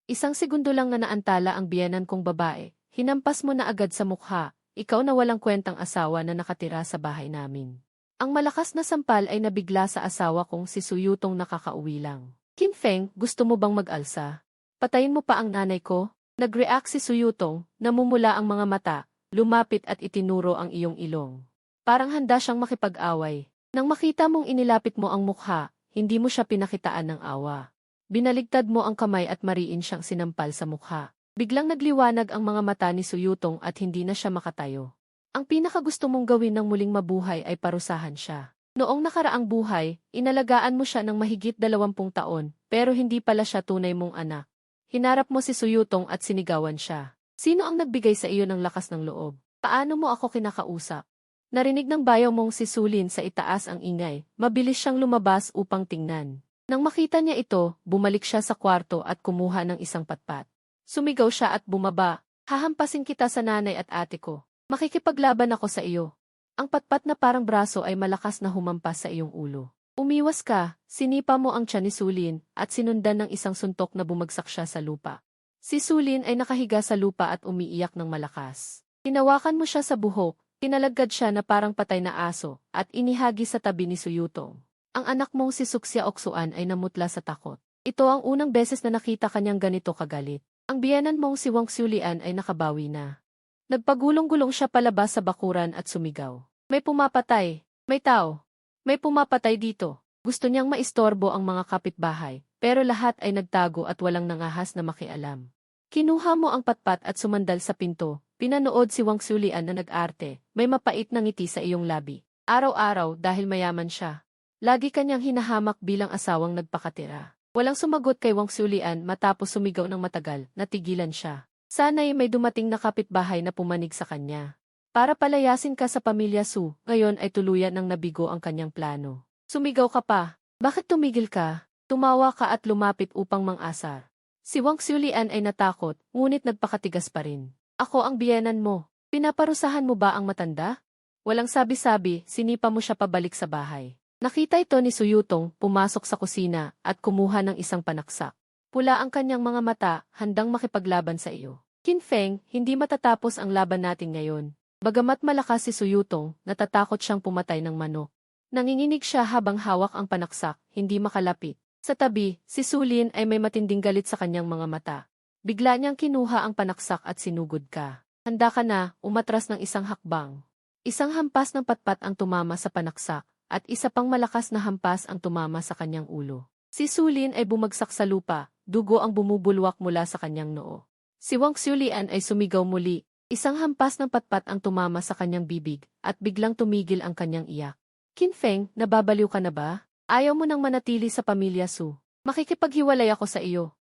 Isang segundo lang na naantala ang biyenan kong babae, hinampas mo na agad sa mukha, ikaw na walang kwentang asawa na nakatira sa bahay namin. Ang malakas na sampal ay nabigla sa asawa kong si Suyutong nakakauwi lang. Kim Feng, gusto mo bang mag-alsa? Patayin mo pa ang nanay ko? Nag-react si Suyutong, namumula ang mga mata, lumapit at itinuro ang iyong ilong. Parang handa siyang makipag-away. Nang makita mong inilapit mo ang mukha, hindi mo siya pinakitaan ng awa. Binaligtad mo ang kamay at mariin siyang sinampal sa mukha. Biglang nagliwanag ang mga mata ni Suyutong at hindi na siya makatayo. Ang pinakagusto mong gawin ng muling mabuhay ay parusahan siya. Noong nakaraang buhay, inalagaan mo siya ng mahigit 20 taon, pero hindi pala siya tunay mong anak. Hinarap mo si Suyutong at sinigawan siya. Sino ang nagbigay sa iyo ng lakas ng loob? Paano mo ako kinakausap? Narinig ng bayaw mong si Sulin sa itaas ang ingay, mabilis siyang lumabas upang tingnan. Nang makita niya ito, bumalik siya sa kwarto at kumuha ng isang patpat. Sumigaw siya at bumaba, hahampasin kita sa nanay at ate ko. Makikipaglaban ako sa iyo. Ang patpat na parang braso ay malakas na humampas sa iyong ulo. Umiwas ka, sinipa mo ang tiyan ni Sulin, at sinundan ng isang suntok na bumagsak siya sa lupa. Si Sulin ay nakahiga sa lupa at umiiyak ng malakas. Tinawakan mo siya sa buhok, tinalagad siya na parang patay na aso, at inihagi sa tabi ni Suyutong. Ang anak mong si Suksya Oksuan ay namutla sa takot. Ito ang unang beses na nakita kanyang ganito kagalit. Ang biyenan mong si Wang Xulian ay nakabawi na. Nagpagulong-gulong siya palabas sa bakuran at sumigaw. May pumapatay, may tao, may pumapatay dito. Gusto niyang maistorbo ang mga kapitbahay, pero lahat ay nagtago at walang nangahas na makialam. Kinuha mo ang patpat at sumandal sa pinto. Pinanood si Wang Xulian na nag-arte, may mapait na ngiti sa iyong labi. Araw-araw dahil mayaman siya. Lagi kanyang hinahamak bilang asawang nagpakatira. Walang sumagot kay Wang Xulian matapos sumigaw ng matagal, natigilan siya. Sana'y may dumating na kapitbahay na pumanig sa kanya. Para palayasin ka sa pamilya Su, ngayon ay tuluyan ng nabigo ang kanyang plano. Sumigaw ka pa. Bakit tumigil ka? Tumawa ka at lumapit upang mang-asar. Si Wang Xulian ay natakot, ngunit nagpakatigas pa rin. Ako ang biyenan mo. Pinaparusahan mo ba ang matanda? Walang sabi-sabi, sinipa mo siya pabalik sa bahay. Nakita ito ni Suyutong, pumasok sa kusina, at kumuha ng isang panaksak. Pula ang kanyang mga mata, handang makipaglaban sa iyo. Qin Feng, hindi matatapos ang laban natin ngayon. Bagamat malakas si Suyutong, natatakot siyang pumatay ng manok. Nanginginig siya habang hawak ang panaksak, hindi makalapit. Sa tabi, si Sulin ay may matinding galit sa kanyang mga mata. Bigla niyang kinuha ang panaksak at sinugod ka. Handa ka na, umatras ng isang hakbang. Isang hampas ng patpat ang tumama sa panaksak, at isa pang malakas na hampas ang tumama sa kanyang ulo. Si Sulin ay bumagsak sa lupa, dugo ang bumubulwak mula sa kanyang noo. Si Wang Xulian ay sumigaw muli, isang hampas ng patpat ang tumama sa kanyang bibig, at biglang tumigil ang kanyang iyak. Qin Feng, nababaliw ka na ba? Ayaw mo nang manatili sa pamilya Su. Makikipaghiwalay ako sa iyo.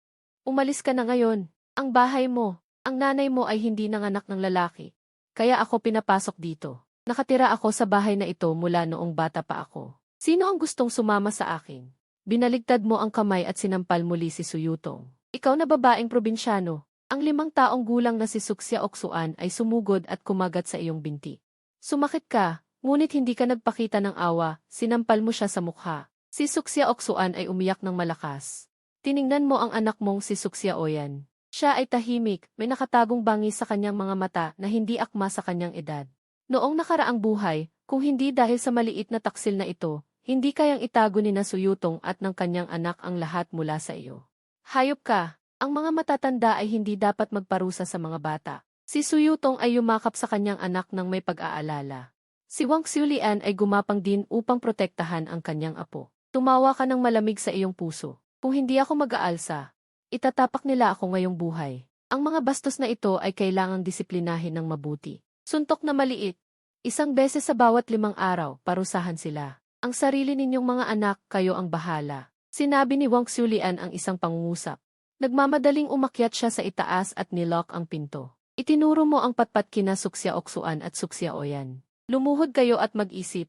Umalis ka na ngayon. Ang bahay mo, ang nanay mo ay hindi nanganak ng lalaki. Kaya ako pinapasok dito. Nakatira ako sa bahay na ito mula noong bata pa ako. Sino ang gustong sumama sa akin? Binaligtad mo ang kamay at sinampal muli si Suyutong. Ikaw na babaeng probinsyano. Ang 5 taong gulang na si Suksya Oksuan ay sumugod at kumagat sa iyong binti. Sumakit ka, ngunit hindi ka nagpakita ng awa, sinampal mo siya sa mukha. Si Suksya Oksuan ay umiyak ng malakas. Tiningnan mo ang anak mong si Suksya Oyan. Siya ay tahimik, may nakatagong bangis sa kanyang mga mata na hindi akma sa kanyang edad. Noong nakaraang buhay, kung hindi dahil sa maliit na taksil na ito, hindi kayang itago ni na Suyutong at ng kanyang anak ang lahat mula sa iyo. Hayop ka, ang mga matatanda ay hindi dapat magparusa sa mga bata. Si Suyutong ay yumakap sa kanyang anak ng may pag-aalala. Si Wang Xulian ay gumapang din upang protektahan ang kanyang apo. Tumawa ka ng malamig sa iyong puso. Kung hindi ako mag-aalsa, itatapak nila ako ngayong buhay. Ang mga bastos na ito ay kailangang disiplinahin ng mabuti. Suntok na maliit. Isang beses sa bawat 5 araw, parusahan sila. Ang sarili ninyong mga anak, kayo ang bahala. Sinabi ni Wang Xulian ang isang pangungusap. Nagmamadaling umakyat siya sa itaas at nilock ang pinto. Itinuro mo ang patpat kina Suksya Oksuan at Suksya Oyan. Lumuhod kayo at mag-isip.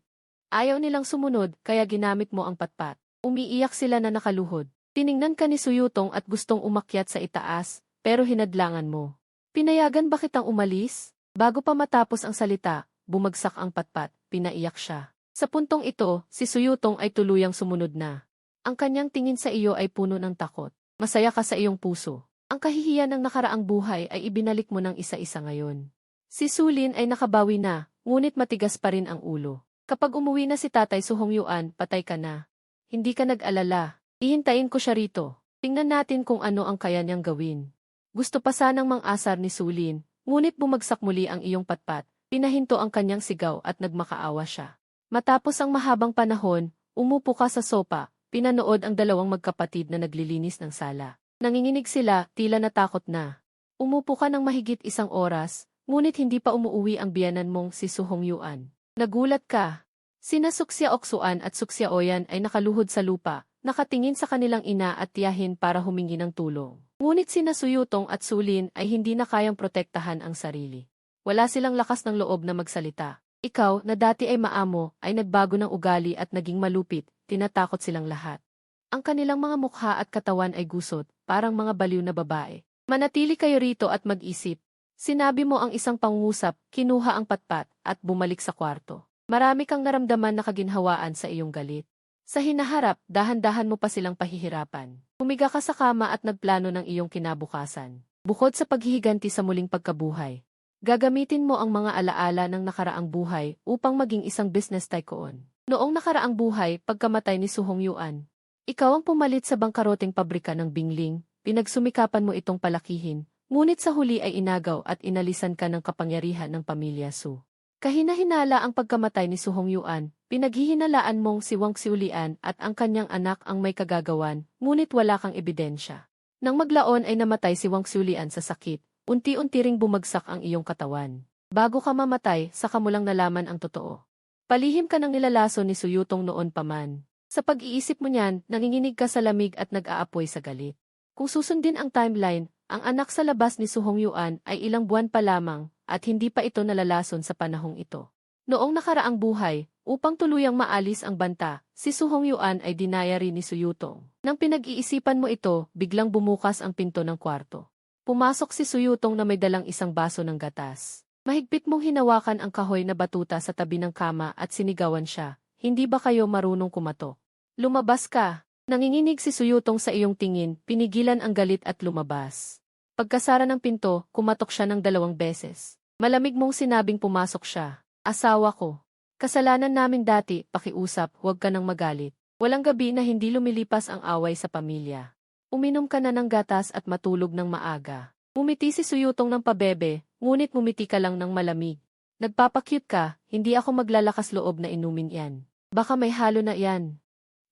Ayaw nilang sumunod, kaya ginamit mo ang patpat. Umiiyak sila na nakaluhod. Tiningnan ka ni Suyutong at gustong umakyat sa itaas, pero hinadlangan mo. Pinayagan ba kitang umalis? Bago pa matapos ang salita, bumagsak ang patpat, pinaiyak siya. Sa puntong ito, si Suyutong ay tuluyang sumunod na. Ang kanyang tingin sa iyo ay puno ng takot. Masaya ka sa iyong puso. Ang kahihiyan ng nakaraang buhay ay ibinalik mo ng isa-isa ngayon. Si Sulin ay nakabawi na, ngunit matigas pa rin ang ulo. Kapag umuwi na si Tatay Su Hongyuan, patay ka na. Hindi ka nag-alala. Ihintayin ko siya rito. Tingnan natin kung ano ang kaya niyang gawin. Gusto pa sanang mang-asar ni Sulin, ngunit bumagsak muli ang iyong patpat. Pinahinto ang kanyang sigaw at nagmakaawa siya. Matapos ang mahabang panahon, umupo ka sa sopa, pinanood ang dalawang magkapatid na naglilinis ng sala. Nanginginig sila, tila natakot na. Umupo ka ng mahigit 1 oras, ngunit hindi pa umuuwi ang biyanan mong si Su Hongyuan. Nagulat ka. Sina Suksya Oksuan at Suksya Oyan ay nakaluhod sa lupa, nakatingin sa kanilang ina at tiyahin para humingi ng tulong. Ngunit sina Suyutong at Sulin ay hindi na kayang protektahan ang sarili. Wala silang lakas ng loob na magsalita. Ikaw, na dati ay maamo, ay nagbago ng ugali at naging malupit, tinatakot silang lahat. Ang kanilang mga mukha at katawan ay gusot, parang mga baliw na babae. Manatili kayo rito at mag-isip. Sinabi mo ang isang pangungusap, kinuha ang patpat, at bumalik sa kwarto. Marami kang naramdaman na kaginhawaan sa iyong galit. Sa hinaharap, dahan-dahan mo pa silang pahihirapan. Humiga ka sa kama at nagplano ng iyong kinabukasan. Bukod sa paghihiganti sa muling pagkabuhay, gagamitin mo ang mga alaala ng nakaraang buhay upang maging isang business tycoon. Noong nakaraang buhay, pagkamatay ni Su Hongyuan, ikaw ang pumalit sa bangkaroteng pabrika ng Bingling, pinagsumikapan mo itong palakihin, ngunit sa huli ay inagaw at inalisan ka ng kapangyarihan ng pamilya Su. Kahina-hinala ang pagkamatay ni Su Hongyuan, pinaghihinalaan mong si Wang Xiulian at ang kanyang anak ang may kagagawan, ngunit wala kang ebidensya. Nang maglaon ay namatay si Wang Xiulian sa sakit, unti-unti ring bumagsak ang iyong katawan. Bago ka mamatay, saka mo lang nalaman ang totoo. Palihim ka ng nilalaso ni Suyutong noon pa man. Sa pag-iisip mo niyan, nanginginig ka sa lamig at nag-aapoy sa galit. Kung susundin ang timeline, ang anak sa labas ni Su Hongyuan ay ilang buwan pa lamang at hindi pa ito nalalason sa panahong ito. Noong nakaraang buhay, upang tuluyang maalis ang banta, si Su Hongyuan ay dinaya rin ni Suyutong. Nang pinag-iisipan mo ito, biglang bumukas ang pinto ng kwarto. Pumasok si Suyutong na may dalang isang baso ng gatas. Mahigpit mong hinawakan ang kahoy na batuta sa tabi ng kama at sinigawan siya. Hindi ba kayo marunong kumatok? Lumabas ka. Nanginginig si Suyutong sa iyong tingin, pinigilan ang galit at lumabas. Pagkasara ng pinto, kumatok siya ng 2 beses. Malamig mong sinabing pumasok siya. Asawa ko. Kasalanan namin dati, pakiusap, huwag ka nang magalit. Walang gabi na hindi lumilipas ang away sa pamilya. Uminom ka na ng gatas at matulog ng maaga. Mumiti si Suyutong ng pabebe, ngunit mumiti ka lang ng malamig. Nagpapakyut ka, hindi ako maglalakas loob na inumin yan. Baka may halo na yan.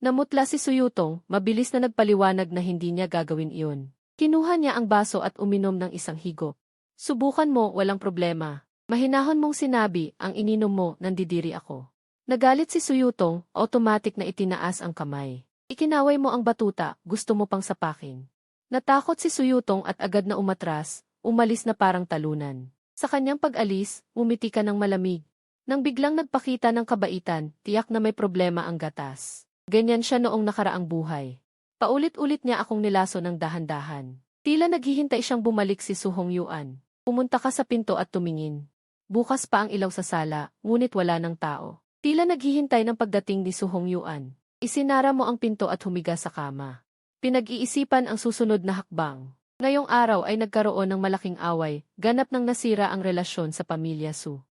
Namutla si Suyutong, mabilis na nagpaliwanag na hindi niya gagawin iyon. Kinuha niya ang baso at uminom ng isang higop. Subukan mo, walang problema. Mahinahon mong sinabi, ang ininom mo, nandidiri ako. Nagalit si Suyutong, automatic na itinaas ang kamay. Ikinaway mo ang batuta, gusto mo pang sapakin. Natakot si Suyutong at agad na umatras, umalis na parang talunan. Sa kanyang pag-alis, umiti ka ng malamig. Nang biglang nagpakita ng kabaitan, tiyak na may problema ang gatas. Ganyan siya noong nakaraang buhay. Paulit-ulit niya akong nilaso ng dahan-dahan. Tila naghihintay siyang bumalik si Su Hongyuan. Pumunta ka sa pinto at tumingin. Bukas pa ang ilaw sa sala, ngunit wala ng tao. Tila naghihintay ng pagdating ni Su Hongyuan. Isinara mo ang pinto at humiga sa kama. Pinag-iisipan ang susunod na hakbang. Ngayong araw ay nagkaroon ng malaking away, ganap nang nasira ang relasyon sa pamilya Su.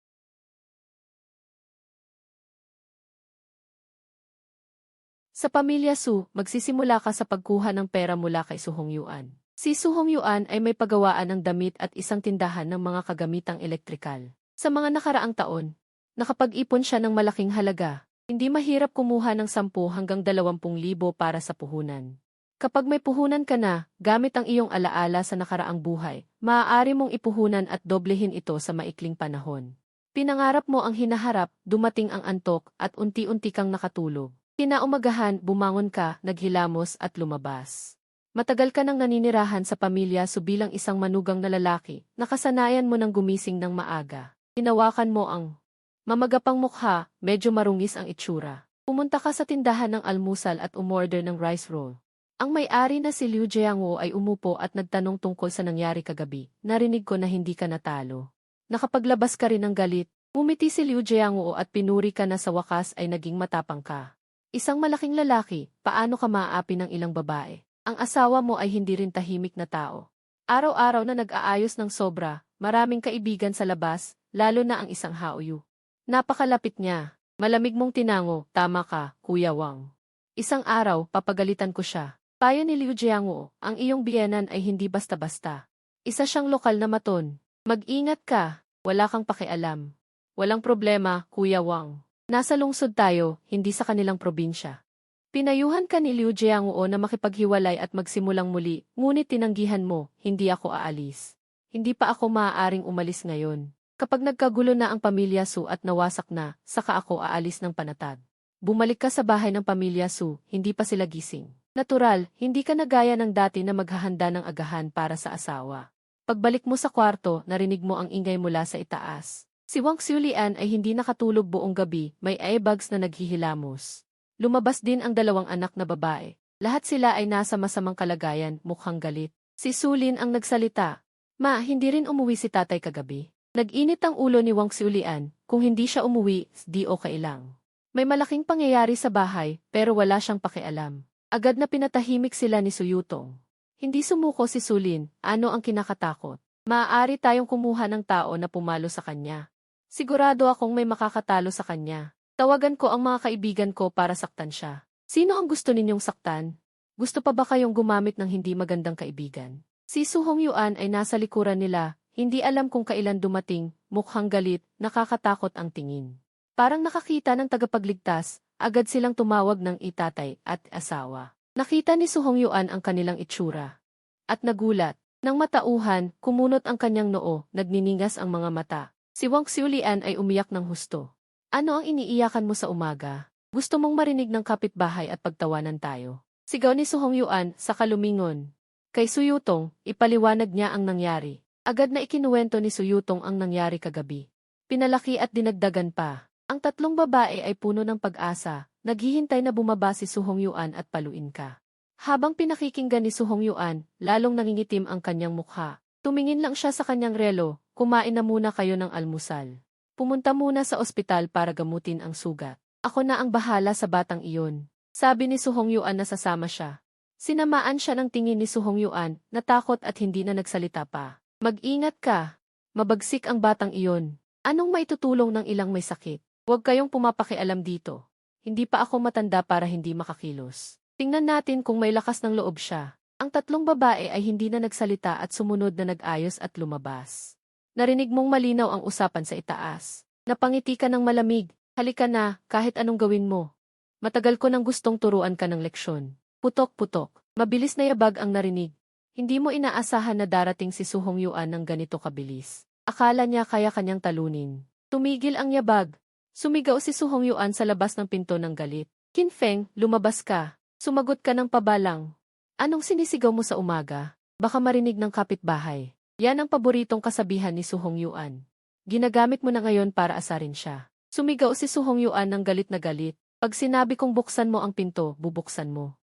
Sa pamilya Su, magsisimula ka sa pagkuha ng pera mula kay Su Hongyuan. Si Su Hongyuan ay may pagawaan ng damit at isang tindahan ng mga kagamitang elektrikal. Sa mga nakaraang taon, nakapag-ipon siya ng malaking halaga. Hindi mahirap kumuha ng 10 hanggang 20,000 para sa puhunan. Kapag may puhunan ka na, gamit ang iyong alaala sa nakaraang buhay, maaari mong ipuhunan at doblehin ito sa maikling panahon. Pinangarap mo ang hinaharap, dumating ang antok at unti-unti kang nakatulog. Kinaumagahan, bumangon ka, naghilamos at lumabas. Matagal ka nang naninirahan sa pamilya Su bilang isang manugang na lalaki, nakasanayan mo ng gumising ng maaga. Hinawakan mo ang mamagapang mukha, medyo marungis ang itsura. Pumunta ka sa tindahan ng almusal at umorder ng rice roll. Ang may-ari na si Liu Jiangwo ay umupo at nagtanong tungkol sa nangyari kagabi. Narinig ko na hindi ka natalo. Nakapaglabas ka rin ng galit. Umiti si Liu Jiangwo at pinuri ka na sa wakas ay naging matapang ka. Isang malaking lalaki, paano ka maaapi ng ilang babae? Ang asawa mo ay hindi rin tahimik na tao. Araw-araw na nag-aayos ng sobra, maraming kaibigan sa labas, lalo na ang isang Haoyu. Napakalapit niya. Malamig mong tinango, tama ka, Kuya Wang. Isang araw, papagalitan ko siya. Payo ni Liu Jiangwo, ang iyong biyenan ay hindi basta-basta. Isa siyang lokal na maton. Mag-ingat ka, wala kang pakialam. Walang problema, Kuya Wang. Nasa lungsod tayo, hindi sa kanilang probinsya. Pinayuhan ka ni Liu Jiangwo na makipaghiwalay at magsimulang muli, ngunit tinanggihan mo, hindi ako aalis. Hindi pa ako maaaring umalis ngayon. Kapag nagkagulo na ang pamilya Su at nawasak na, saka ako aalis ng panatag. Bumalik ka sa bahay ng pamilya Su, hindi pa sila gising. Natural, hindi ka na gaya ng dati na maghahanda ng agahan para sa asawa. Pagbalik mo sa kwarto, narinig mo ang ingay mula sa itaas. Si Wang Xiulian ay hindi nakatulog buong gabi, may eyebags na naghihilamos. Lumabas din ang dalawang anak na babae. Lahat sila ay nasa masamang kalagayan, mukhang galit. Si Sulin ang nagsalita. Ma, hindi rin umuwi si tatay kagabi. Nag-init ang ulo ni Wang Xiulian, kung hindi siya umuwi, di okay lang. May malaking pangyayari sa bahay, pero wala siyang pakialam. Agad na pinatahimik sila ni Suyutong. Hindi sumuko si Sulin, ano ang kinakatakot? Maaari tayong kumuha ng tao na pumalo sa kanya. Sigurado akong may makakatalo sa kanya. Tawagan ko ang mga kaibigan ko para saktan siya. Sino ang gusto ninyong saktan? Gusto pa ba kayong gumamit ng hindi magandang kaibigan? Si Su Hongyuan ay nasa likuran nila. Hindi alam kung kailan dumating, mukhang galit, nakakatakot ang tingin. Parang nakakita ng tagapagligtas, agad silang tumawag ng itatay at asawa. Nakita ni Su Hongyuan ang kanilang itsura. At nagulat. Nang matauhan, kumunot ang kanyang noo, nagniningas ang mga mata. Si Wang Xiulian ay umiyak ng husto. Ano ang iniiyakan mo sa umaga? Gusto mong marinig ng kapitbahay at pagtawanan tayo. Sigaw ni Su Hongyuan sa kalumingon. Kay Suyutong, ipaliwanag niya ang nangyari. Agad na ikinuwento ni Suyutong ang nangyari kagabi. Pinalaki at dinagdagan pa. Ang tatlong babae ay puno ng pag-asa, naghihintay na bumaba si Su Hongyuan at paluin ka. Habang pinakikinggan ni Su Hongyuan, lalong nangingitim ang kanyang mukha. Tumingin lang siya sa kanyang relo, kumain na muna kayo ng almusal. Pumunta muna sa ospital para gamutin ang sugat. Ako na ang bahala sa batang iyon. Sabi ni Su Hongyuan na sasama siya. Sinamaan siya ng tingin ni Su Hongyuan, natakot at hindi na nagsalita pa. Mag-ingat ka. Mabagsik ang batang iyon. Anong maitutulong ng ilang may sakit? Huwag kayong pumapakialam dito. Hindi pa ako matanda para hindi makakilos. Tingnan natin kung may lakas ng loob siya. Ang tatlong babae ay hindi na nagsalita at sumunod na nag-ayos at lumabas. Narinig mong malinaw ang usapan sa itaas. Napangiti ka ng malamig. Halika na, kahit anong gawin mo. Matagal ko nang gustong turuan ka ng leksyon. Putok-putok. Mabilis na yabag ang narinig. Hindi mo inaasahan na darating si Su Hongyuan ng ganito kabilis. Akala niya kaya kanyang talunin. Tumigil ang yabag. Sumigaw si Su Hongyuan sa labas ng pinto ng galit. Kinfeng, lumabas ka. Sumagot ka ng pabalang. Anong sinisigaw mo sa umaga? Baka marinig ng kapitbahay. Yan ang paboritong kasabihan ni Su Hongyuan. Ginagamit mo na ngayon para asarin siya. Sumigaw si Su Hongyuan ng galit na galit. Pag sinabi kong buksan mo ang pinto, bubuksan mo.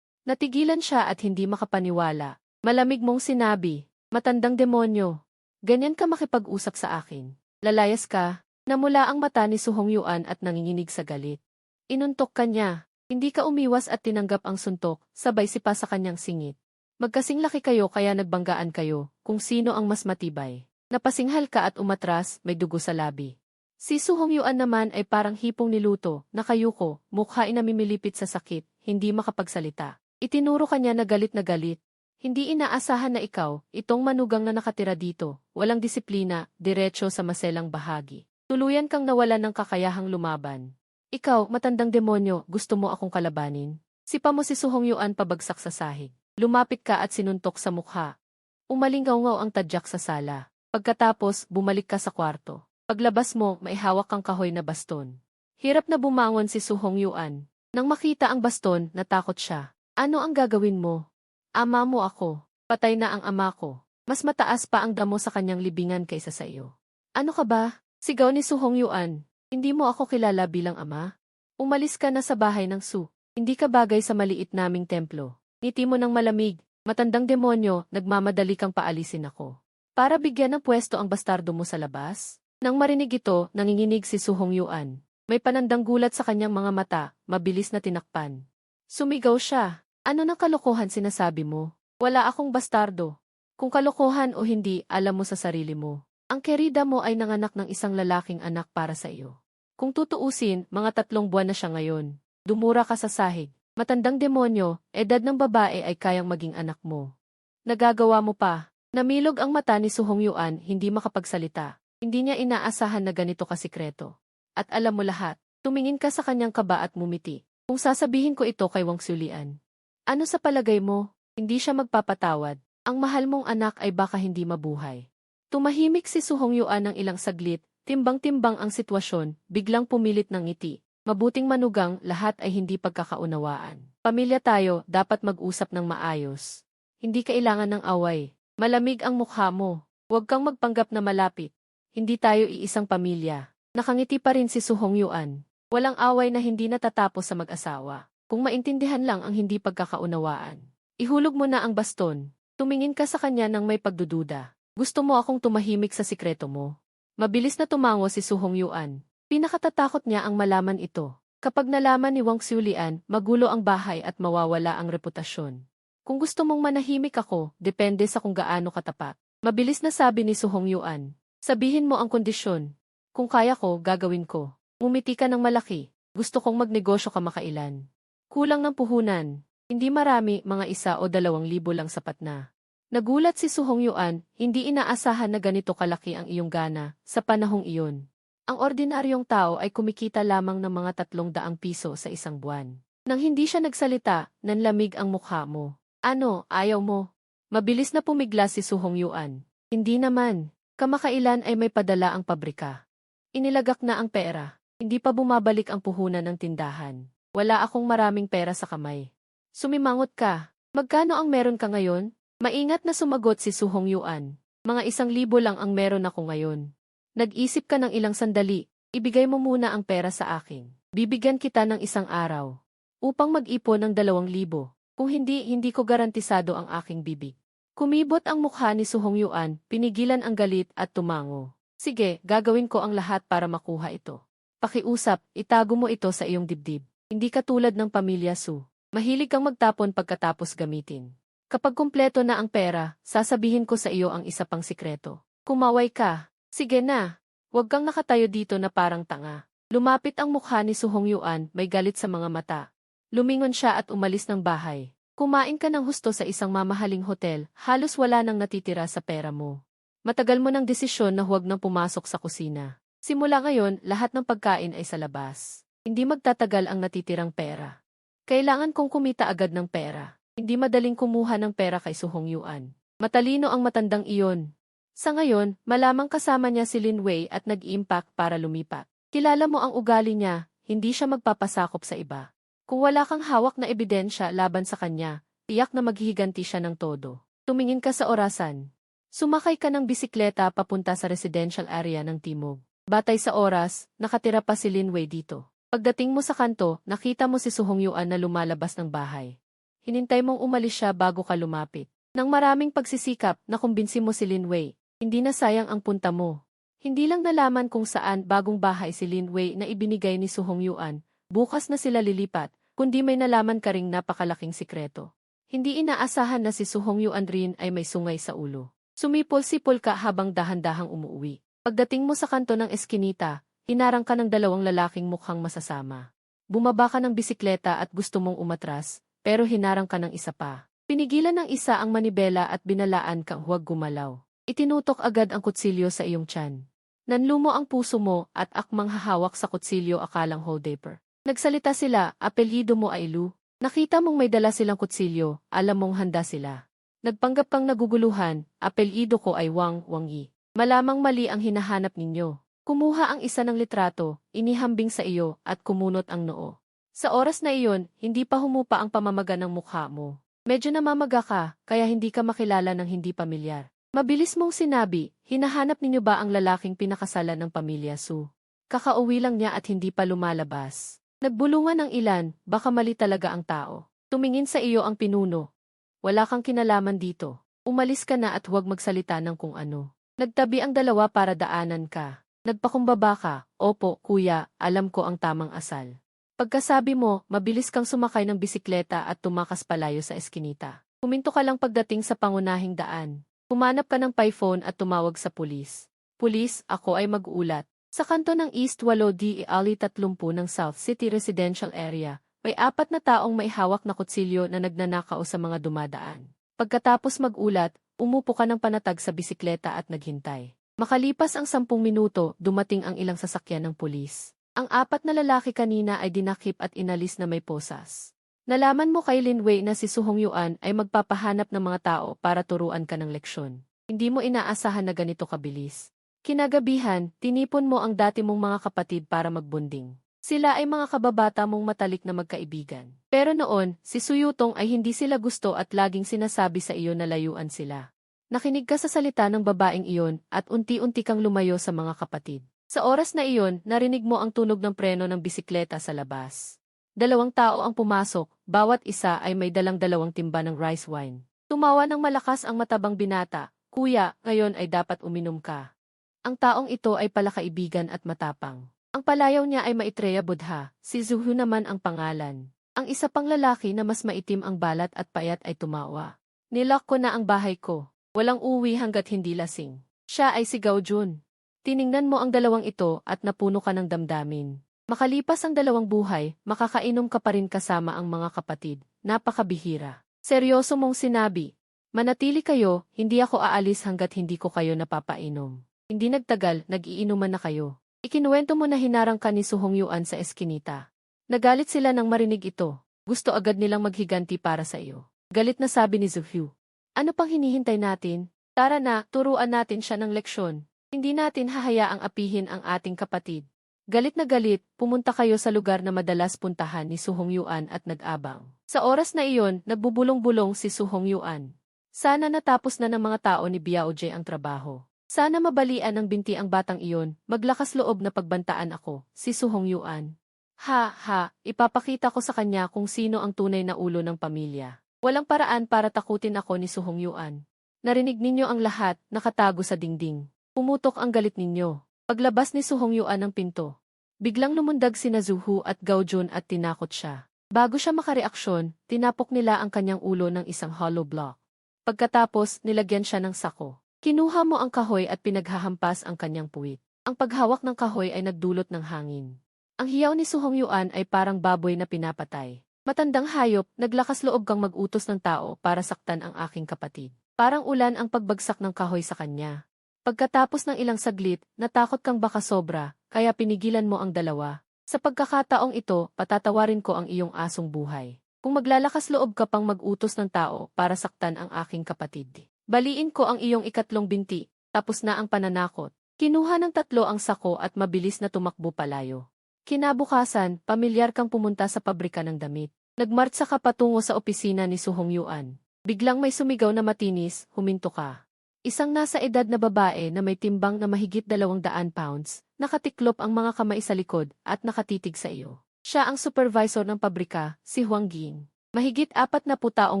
Natigilan siya at hindi makapaniwala. Malamig mong sinabi, matandang demonyo. Ganyan ka makipag-usap sa akin. Lalayas ka. Namula ang mata ni Su Hongyuan at nanginginig sa galit. Inuntok ka niya. Hindi ka umiwas at tinanggap ang suntok, sabay sipa sa kanyang singit. Magkasing laki kayo kaya nagbanggaan kayo, kung sino ang mas matibay. Napasinghal ka at umatras, may dugo sa labi. Si Su Hongyuan naman ay parang hipong niluto, nakayuko, mukha inamimilipit sa sakit, hindi makapagsalita. Itinuro kanya na galit na galit. Hindi inaasahan na ikaw, itong manugang na nakatira dito, walang disiplina, diretso sa maselang bahagi. Tuluyan kang nawalan ng kakayahang lumaban. Ikaw, matandang demonyo, gusto mo akong kalabanin? Sipa mo si Su Hongyuan pabagsak sa sahig. Lumapit ka at sinuntok sa mukha. Umalingaw-ngaw ang tadyak sa sala. Pagkatapos, bumalik ka sa kwarto. Paglabas mo, may hawak kang kahoy na baston. Hirap na bumangon si Su Hongyuan. Nang makita ang baston, natakot siya. Ano ang gagawin mo? Ama mo ako. Patay na ang ama ko. Mas mataas pa ang damo sa kanyang libingan kaysa sa iyo. Ano ka ba? Sigaw ni Su Hongyuan. Hindi mo ako kilala bilang ama? Umalis ka na sa bahay ng Su. Hindi ka bagay sa maliit naming templo. Ngiti mo ng malamig. Matandang demonyo, nagmamadali kang paalisin ako. Para bigyan ng pwesto ang bastardo mo sa labas? Nang marinig ito, nanginginig si Su Hongyuan. May panandang gulat sa kanyang mga mata, mabilis na tinakpan. Sumigaw siya. Ano ng kalokohan sinasabi mo? Wala akong bastardo. Kung kalokohan o hindi, alam mo sa sarili mo. Ang kerida mo ay nanganak ng isang lalaking anak para sa iyo. Kung tutuusin, mga 3 buwan na siya ngayon. Dumura ka sa sahig. Matandang demonyo, edad ng babae ay kayang maging anak mo. Nagagawa mo pa. Namilog ang mata ni Su Hongyuan, hindi makapagsalita. Hindi niya inaasahan na ganito kasikreto. At alam mo lahat, tumingin ka sa kanyang kaba at mumiti. Kung sasabihin ko ito kay Wang Xulian, ano sa palagay mo? Hindi siya magpapatawad. Ang mahal mong anak ay baka hindi mabuhay. Tumahimik si Su Hongyuan ng ilang saglit, timbang-timbang ang sitwasyon, biglang pumilit ng ngiti. Mabuting manugang, lahat ay hindi pagkakaunawaan. Pamilya tayo, dapat mag-usap ng maayos. Hindi kailangan ng away. Malamig ang mukha mo. Huwag kang magpanggap na malapit. Hindi tayo iisang pamilya. Nakangiti pa rin si Su Hongyuan. Walang away na hindi natatapos sa mag-asawa. Kung maintindihan lang ang hindi pagkakaunawaan. Ihulog mo na ang baston. Tumingin ka sa kanya ng may pagdududa. Gusto mo akong tumahimik sa sikreto mo? Mabilis na tumango si Su Hongyuan. Pinakatatakot niya ang malaman ito. Kapag nalaman ni Wang Xulian, magulo ang bahay at mawawala ang reputasyon. Kung gusto mong manahimik ako, depende sa kung gaano katapat. Mabilis na sabi ni Su Hongyuan. Sabihin mo ang kondisyon. Kung kaya ko, gagawin ko. Ngumiti ka ng malaki. Gusto kong magnegosyo kamakailan. Kulang ng puhunan. Hindi marami, mga 1 o 2,000 lang sapat na. Nagulat si Su Hongyuan, hindi inaasahan na ganito kalaki ang iyong gana sa panahong iyon. Ang ordinaryong tao ay kumikita lamang ng mga 300 piso sa isang buwan. Nang hindi siya nagsalita, nanlamig ang mukha mo. Ano, ayaw mo? Mabilis na pumigla si Su Hongyuan. Hindi naman. Kamakailan ay may padala ang pabrika. Inilagak na ang pera. Hindi pa bumabalik ang puhunan ng tindahan. Wala akong maraming pera sa kamay. Sumimangot ka. Magkano ang meron ka ngayon? Maingat na sumagot si Su Hongyuan. Mga 1,000 lang ang meron ako ngayon. Nag-isip ka ng ilang sandali. Ibigay mo muna ang pera sa akin. Bibigyan kita ng 1 araw. Upang mag-ipon ng 2,000. Kung hindi, hindi ko garantisado ang aking bibig. Kumibot ang mukha ni Su Hongyuan, pinigilan ang galit at tumango. Sige, gagawin ko ang lahat para makuha ito. Pakiusap, itago mo ito sa iyong dibdib. Hindi ka tulad ng pamilya Su. Mahilig kang magtapon pagkatapos gamitin. Kapag kumpleto na ang pera, sasabihin ko sa iyo ang isa pang sikreto. Kumaway ka. Sige na. Huwag kang nakatayo dito na parang tanga. Lumapit ang mukha ni Su Hongyuan, may galit sa mga mata. Lumingon siya at umalis ng bahay. Kumain ka ng husto sa isang mamahaling hotel, halos wala nang natitira sa pera mo. Matagal mo ng desisyon na huwag nang pumasok sa kusina. Simula ngayon, lahat ng pagkain ay sa labas. Hindi magtatagal ang natitirang pera. Kailangan kong kumita agad ng pera. Hindi madaling kumuha ng pera kay Su Hongyuan. Matalino ang matandang iyon. Sa ngayon, malamang kasama niya si Lin Wei at nag-iimpact para lumipat. Kilala mo ang ugali niya, hindi siya magpapasakop sa iba. Kung wala kang hawak na ebidensya laban sa kanya, tiyak na maghihiganti siya ng todo. Tumingin ka sa orasan. Sumakay ka ng bisikleta papunta sa residential area ng Timog. Batay sa oras, nakatira pa si Lin Wei dito. Pagdating mo sa kanto, nakita mo si Su Hongyuan na lumalabas ng bahay. Hinintay mong umalis siya bago ka lumapit. Nang maraming pagsisikap, nakumbinsi mo si Lin Wei. Hindi na sayang ang punta mo. Hindi lang nalaman kung saan bagong bahay si Lin Wei na ibinigay ni Su Hongyuan. Bukas na sila lilipat, kundi may nalaman ka ring napakalaking sikreto. Hindi inaasahan na si Su Hongyuan rin ay may sungay sa ulo. Sumipol-sipol ka habang dahan-dahang umuwi. Pagdating mo sa kanto ng eskinita, hinarang ka ng 2 lalaking mukhang masasama. Bumaba ka ng bisikleta at gusto mong umatras, pero hinarang ka ng isa pa. Pinigilan ng isa ang manibela at binalaan kang huwag gumalaw. Itinutok agad ang kutsilyo sa iyong tiyan. Nanlumo ang puso mo at akmang hahawak sa kutsilyo akalang holdaper. Nagsalita sila, apelyido mo ay Lu. Nakita mong may dala silang kutsilyo, alam mong handa sila. Nagpanggap kang naguguluhan, apelyido ko ay Wang Yi. Malamang mali ang hinahanap ninyo. Kumuha ang isa ng litrato, inihambing sa iyo, at kumunot ang noo. Sa oras na iyon, hindi pa humupa ang pamamaga ng mukha mo. Medyo namamaga ka, kaya hindi ka makilala ng hindi pamilyar. Mabilis mong sinabi, hinahanap ninyo ba ang lalaking pinakasalan ng pamilya Su? Kakauwi lang niya at hindi pa lumalabas. Nagbulungan ang ilan, baka mali talaga ang tao. Tumingin sa iyo ang pinuno. Wala kang kinalaman dito. Umalis ka na at huwag magsalita ng kung ano. Nagtabi ang dalawa para daanan ka. Nagpakumbaba ka, opo, kuya, alam ko ang tamang asal. Pagkasabi mo, mabilis kang sumakay ng bisikleta at tumakas palayo sa eskinita. Huminto ka lang pagdating sa pangunahing daan. Humanap ka ng payphone at tumawag sa pulis. Pulis, ako ay mag-ulat. Sa kanto ng East 8D Alley 30 ng South City Residential Area, may 4 na taong may hawak na kutsilyo na nagnanakaw sa mga dumadaan. Pagkatapos mag-ulat, umupo ka ng panatag sa bisikleta at naghintay. Makalipas ang 10 minuto, dumating ang ilang sasakyan ng pulis. Ang 4 na lalaki kanina ay dinakip at inalis na may posas. Nalaman mo kay Linway na si Su Hongyuan ay magpapahanap ng mga tao para turuan ka ng leksyon. Hindi mo inaasahan na ganito kabilis. Kinagabihan, tinipon mo ang dati mong mga kapatid para magbonding. Sila ay mga kababata mong matalik na magkaibigan. Pero noon, si Suyutong ay hindi sila gusto at laging sinasabi sa iyo na layuan sila. Nakinig ka sa salita ng babaeng iyon at unti-unti kang lumayo sa mga kapatid. Sa oras na iyon, narinig mo ang tunog ng preno ng bisikleta sa labas. 2 tao ang pumasok, bawat isa ay may dalang 2 timba ng rice wine. Tumawa ng malakas ang matabang binata, "Kuya, ngayon ay dapat uminom ka." Ang taong ito ay palakaibigan at matapang. Ang palayaw niya ay Maitreya Buddha, si Zuhu naman ang pangalan. Ang isa pang lalaki na mas maitim ang balat at payat ay tumawa. "Nilock ko na ang bahay ko. Walang uwi hanggat hindi lasing." Siya ay si Gao Jun. Tiningnan mo ang dalawang ito at napuno ka ng damdamin. Makalipas ang 2 buhay, makakainom ka pa rin kasama ang mga kapatid. Napakabihira. Seryoso mong sinabi. Manatili kayo, hindi ako aalis hanggat hindi ko kayo napapainom. Hindi nagtagal, nag-iinuman na kayo. Ikinuwento mo na hinarang ka ni Su Hongyuan sa eskinita. Nagalit sila nang marinig ito. Gusto agad nilang maghiganti para sa iyo. Galit na sabi ni Zuhu. Ano pang hinihintay natin? Tara na, turuan natin siya ng leksyon. Hindi natin hahayaang apihin ang ating kapatid. Galit na galit, pumunta kayo sa lugar na madalas puntahan ni Su Hongyuan at nag-abang. Sa oras na iyon, nagbubulong-bulong si Su Hongyuan. Sana natapos na ng mga tao ni Biaoje ang trabaho. Sana mabalian ng binti ang batang iyon, maglakas loob na pagbantaan ako, si Su Hongyuan. Ha, ipapakita ko sa kanya kung sino ang tunay na ulo ng pamilya. Walang paraan para takutin ako ni Su Hongyuan. Narinig ninyo ang lahat, nakatago sa dingding. Pumutok ang galit ninyo. Paglabas ni Su Hongyuan ng pinto, biglang lumundag sina Zuhu at Gao Jun at tinakot siya. Bago siya makareaksyon, tinapok nila ang kanyang ulo ng isang hollow block. Pagkatapos, nilagyan siya ng sako. Kinuha mo ang kahoy at pinaghahampas ang kanyang puwit. Ang paghawak ng kahoy ay nagdulot ng hangin. Ang hiyaw ni Su Hongyuan ay parang baboy na pinapatay. Matandang hayop, naglakas loob kang mag-utos ng tao para saktan ang aking kapatid. Parang ulan ang pagbagsak ng kahoy sa kanya. Pagkatapos ng ilang saglit, natakot kang baka sobra, kaya pinigilan mo ang dalawa. Sa pagkakataong ito, patatawarin ko ang iyong asong buhay. Kung maglalakas loob ka pang mag-utos ng tao para saktan ang aking kapatid, baliin ko ang iyong 3 binti, tapos na ang pananakot. Kinuha ng 3 ang sako at mabilis na tumakbo palayo. Kinabukasan, pamilyar kang pumunta sa pabrika ng damit. Nagmartsa ka patungo sa opisina ni Su Hongyuan. Biglang may sumigaw na matinis, huminto ka. Isang nasa edad na babae na may timbang na mahigit 200 pounds, nakatiklop ang mga kamay sa likod at nakatitig sa iyo. Siya ang supervisor ng pabrika, si Huang Ging. Mahigit 40 taong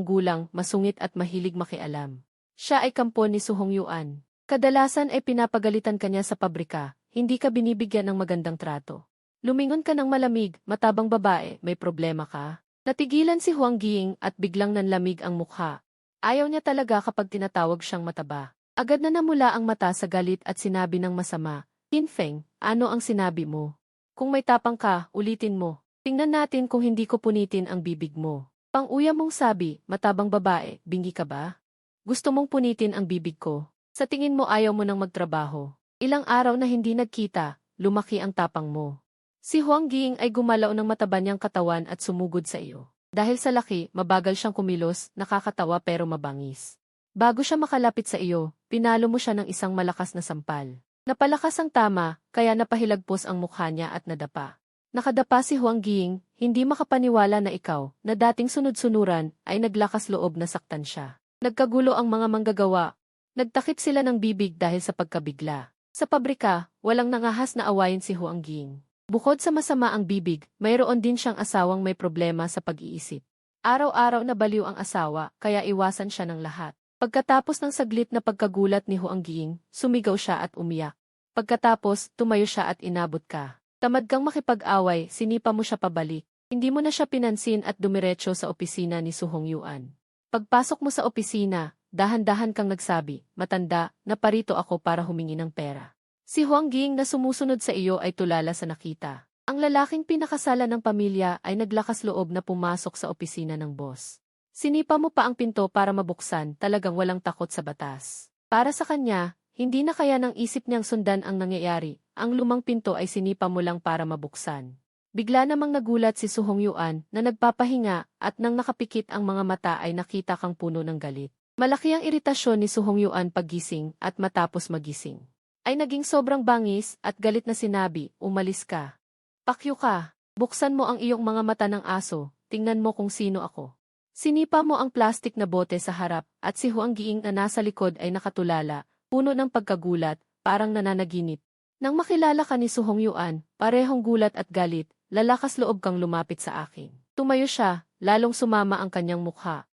gulang, masungit at mahilig makialam. Siya ay kampo ni Su Hongyuan. Kadalasan ay pinapagalitan kanya sa pabrika, hindi ka binibigyan ng magandang trato. Lumingon ka ng malamig, matabang babae, may problema ka? Natigilan si Huang Ging at biglang nanlamig ang mukha. Ayaw niya talaga kapag tinatawag siyang mataba. Agad na namula ang mata sa galit at sinabi ng masama, "Qin Feng, ano ang sinabi mo? Kung may tapang ka, ulitin mo. Tingnan natin kung hindi ko punitin ang bibig mo." Pang-uya mong sabi, matabang babae, bingi ka ba? Gusto mong punitin ang bibig ko? Sa tingin mo ayaw mo nang magtrabaho. Ilang araw na hindi nagkita, lumaki ang tapang mo. Si Huang Ging ay gumalaw ng mataba niyang katawan at sumugod sa iyo. Dahil sa laki, mabagal siyang kumilos, nakakatawa pero mabangis. Bago siya makalapit sa iyo, pinalo mo siya ng isang malakas na sampal. Napalakas ang tama, kaya napahilagpos ang mukha niya at nadapa. Nakadapa si Huang Ging, hindi makapaniwala na ikaw, na dating sunod-sunuran, ay naglakas loob na saktan siya. Nagkagulo ang mga manggagawa. Nagtakip sila ng bibig dahil sa pagkabigla. Sa pabrika, walang nangahas na awayin si Huang Ging. Bukod sa masama ang bibig, mayroon din siyang asawang may problema sa pag-iisip. Araw-araw na baliw ang asawa, kaya iwasan siya ng lahat. Pagkatapos ng saglit na pagkagulat ni Huang Ging, sumigaw siya at umiyak. Pagkatapos, tumayo siya at inabot ka. Tamad kang makipag-away, sinipa mo siya pabalik. Hindi mo na siya pinansin at dumiretso sa opisina ni Su Hongyuan. Pagpasok mo sa opisina, dahan-dahan kang nagsabi, matanda, naparito ako para humingi ng pera. Si Huang Ging na sumusunod sa iyo ay tulala sa nakita. Ang lalaking pinakasala ng pamilya ay naglakas loob na pumasok sa opisina ng boss. Sinipa mo pa ang pinto para mabuksan, talagang walang takot sa batas. Para sa kanya, hindi na kaya ng isip niyang sundan ang nangyayari, ang lumang pinto ay sinipa mo lang para mabuksan. Bigla namang nagulat si Su Hongyuan na nagpapahinga at nang nakapikit ang mga mata ay nakita kang puno ng galit. Malaki ang iritasyon ni Su Hongyuan paggising at matapos magising. Ay naging sobrang bangis at galit na sinabi, umalis ka. Pakyo ka, buksan mo ang iyong mga mata ng aso, tingnan mo kung sino ako. Sinipa mo ang plastik na bote sa harap at si Huang Ging na nasa likod ay nakatulala, puno ng pagkagulat, parang nananaginip. Nang makilala ka ni Su Hongyuan, parehong gulat at galit, lalakas loob kang lumapit sa akin. Tumayo siya, lalong sumama ang kanyang mukha.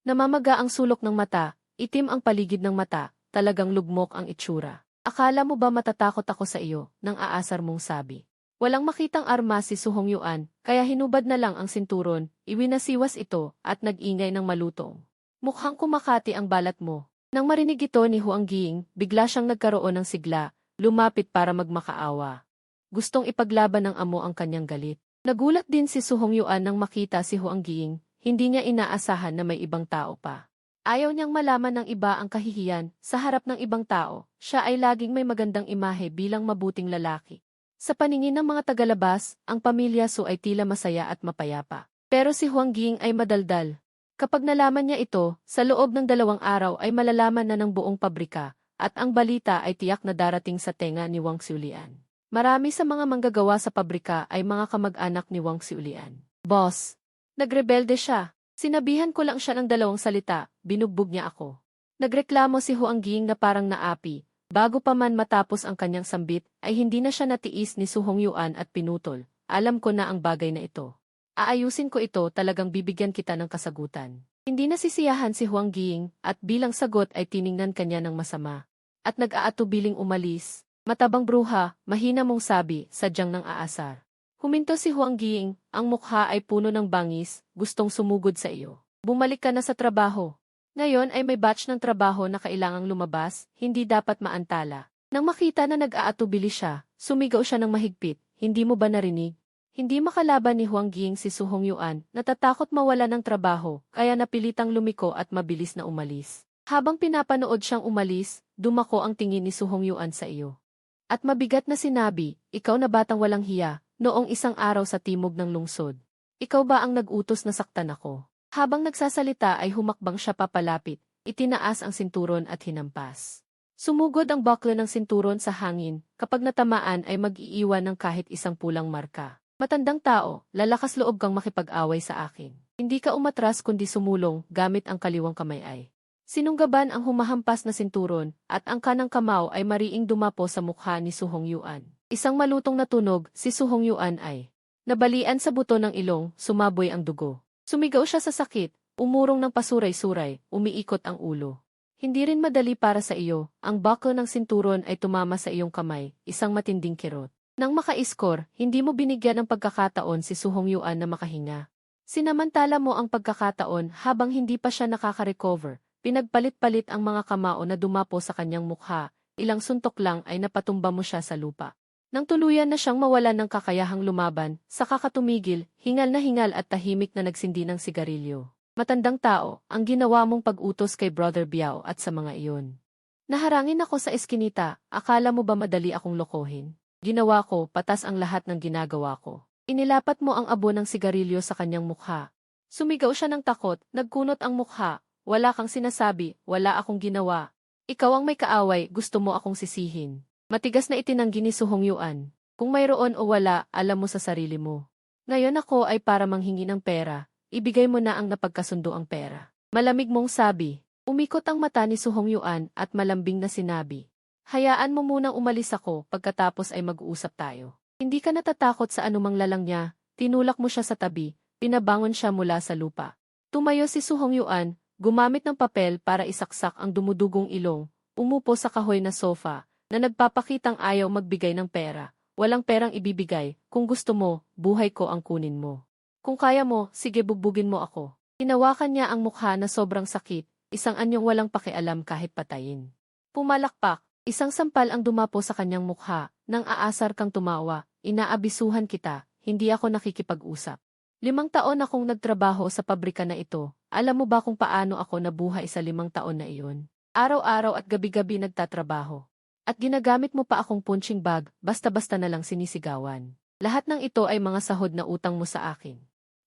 Namamaga ang sulok ng mata, itim ang paligid ng mata, talagang lugmok ang itsura. Akala mo ba matatakot ako sa iyo, nang aasar mong sabi. Walang makitang armas si Su Hongyuan, kaya hinubad na lang ang sinturon, iwinasiwas ito, at nag-ingay ng malutong. Mukhang kumakati ang balat mo. Nang marinig ito ni Huang Ging, bigla siyang nagkaroon ng sigla, lumapit para magmakaawa. Gustong ipaglaban ng amo ang kanyang galit. Nagulat din si Su Hongyuan nang makita si Huang Ging. Hindi niya inaasahan na may ibang tao pa. Ayaw niyang malaman ng iba ang kahihiyan, sa harap ng ibang tao, siya ay laging may magandang imahe bilang mabuting lalaki. Sa paningin ng mga tagalabas, ang pamilya Su ay tila masaya at mapayapa. Pero si Huang Ging ay madaldal. Kapag nalaman niya ito, sa loob ng 2 araw ay malalaman na ng buong pabrika, at ang balita ay tiyak na darating sa tenga ni Wang Xiulian. Marami sa mga manggagawa sa pabrika ay mga kamag-anak ni Wang Xiulian. Boss! Nagrebelde siya. Sinabihan ko lang siya ng 2 salita, binugbog niya ako. Nagreklamo si Huang Ging na parang naapi. Bago pa man matapos ang kanyang sambit, ay hindi na siya natiis ni Su Hongyuan at pinutol. Alam ko na ang bagay na ito. Aayusin ko ito, talagang bibigyan kita ng kasagutan. Hindi nasisiyahan si Huang Ging, at bilang sagot ay tiningnan kanya ng masama. At nag-aatubiling umalis. Matabang bruha, mahina mong sabi, sadyang nang aasar. Huminto si Huang Ging, ang mukha ay puno ng bangis, gustong sumugod sa iyo. Bumalik ka na sa trabaho. Ngayon ay may batch ng trabaho na kailangang lumabas, hindi dapat maantala. Nang makita na nag-aatubili siya, sumigaw siya ng mahigpit, hindi mo ba narinig? Hindi makalaban ni Huang Ging si Su Hongyuan, natatakot mawala ng trabaho, kaya napilitang lumiko at mabilis na umalis. Habang pinapanood siyang umalis, dumako ang tingin ni Su Hongyuan sa iyo. At mabigat na sinabi, ikaw na batang walang hiya. Noong isang araw sa timog ng lungsod. Ikaw ba ang nag-utos na saktan ako? Habang nagsasalita ay humakbang siya papalapit, itinaas ang sinturon at hinampas. Sumugod ang bakla ng sinturon sa hangin, kapag natamaan ay mag-iiwan ng kahit isang pulang marka. Matandang tao, lalakas loob kang makipag-away sa akin. Hindi ka umatras kundi sumulong, gamit ang kaliwang kamay ay. Sinunggaban ang humahampas na sinturon, at ang kanang kamao ay mariing dumapo sa mukha ni Su Hongyuan. Isang malutong na tunog, si Su Hongyuan ay nabalian sa buto ng ilong, sumaboy ang dugo. Sumigaw siya sa sakit, umurong ng pasuray-suray, umiikot ang ulo. Hindi rin madali para sa iyo, ang baklo ng sinturon ay tumama sa iyong kamay, isang matinding kirot. Nang maka-score, hindi mo binigyan ng pagkakataon si Su Hongyuan na makahinga. Sinamantala mo ang pagkakataon habang hindi pa siya nakaka-recover, pinagpalit-palit ang mga kamao na dumapo sa kanyang mukha, ilang suntok lang ay napatumba mo siya sa lupa. Nang tuluyan na siyang mawalan ng kakayahang lumaban, saka katumigil, hingal na hingal at tahimik na nagsindi ng sigarilyo. Matandang tao, ang ginawa mong pag-utos kay Brother Biao at sa mga iyon. Naharangin ako sa eskinita, akala mo ba madali akong lokohin? Ginawa ko, patas ang lahat ng ginagawa ko. Inilapat mo ang abo ng sigarilyo sa kanyang mukha. Sumigaw siya ng takot, nagkunot ang mukha, wala kang sinasabi, wala akong ginawa. Ikaw ang may kaaway, gusto mo akong sisihin. Matigas na itinanggi ni Su Hongyuan. Kung mayroon o wala, alam mo sa sarili mo. Ngayon ako ay para manghingi ng pera, ibigay mo na ang napagkasundo ang pera. Malamig mong sabi. Umikot ang mata ni Su Hongyuan at malambing na sinabi. Hayaan mo munang umalis ako, pagkatapos ay mag-uusap tayo. Hindi ka natatakot sa anumang lalang niya, tinulak mo siya sa tabi, pinabangon siya mula sa lupa. Tumayo si Su Hongyuan, Gumamit ng papel para isaksak ang dumudugong ilong, umupo sa kahoy na sofa, na nagpapakitang ayaw magbigay ng pera. Walang perang ibibigay, kung gusto mo, buhay ko ang kunin mo. Kung kaya mo, sige bugbugin mo ako. Hinawakan niya ang mukha na sobrang sakit, isang anyong walang pakialam kahit patayin. Pumalakpak, isang sampal ang dumapo sa kanyang mukha, nang aasar kang tumawa, inaabisuhan kita, hindi ako nakikipag-usap. 5 taon akong nagtrabaho sa pabrika na ito, alam mo ba kung paano ako nabuhay sa 5 taon na iyon? Araw-araw at gabi-gabi nagtatrabaho. At ginagamit mo pa akong punching bag, basta-basta na lang sinisigawan. Lahat ng ito ay mga sahod na utang mo sa akin.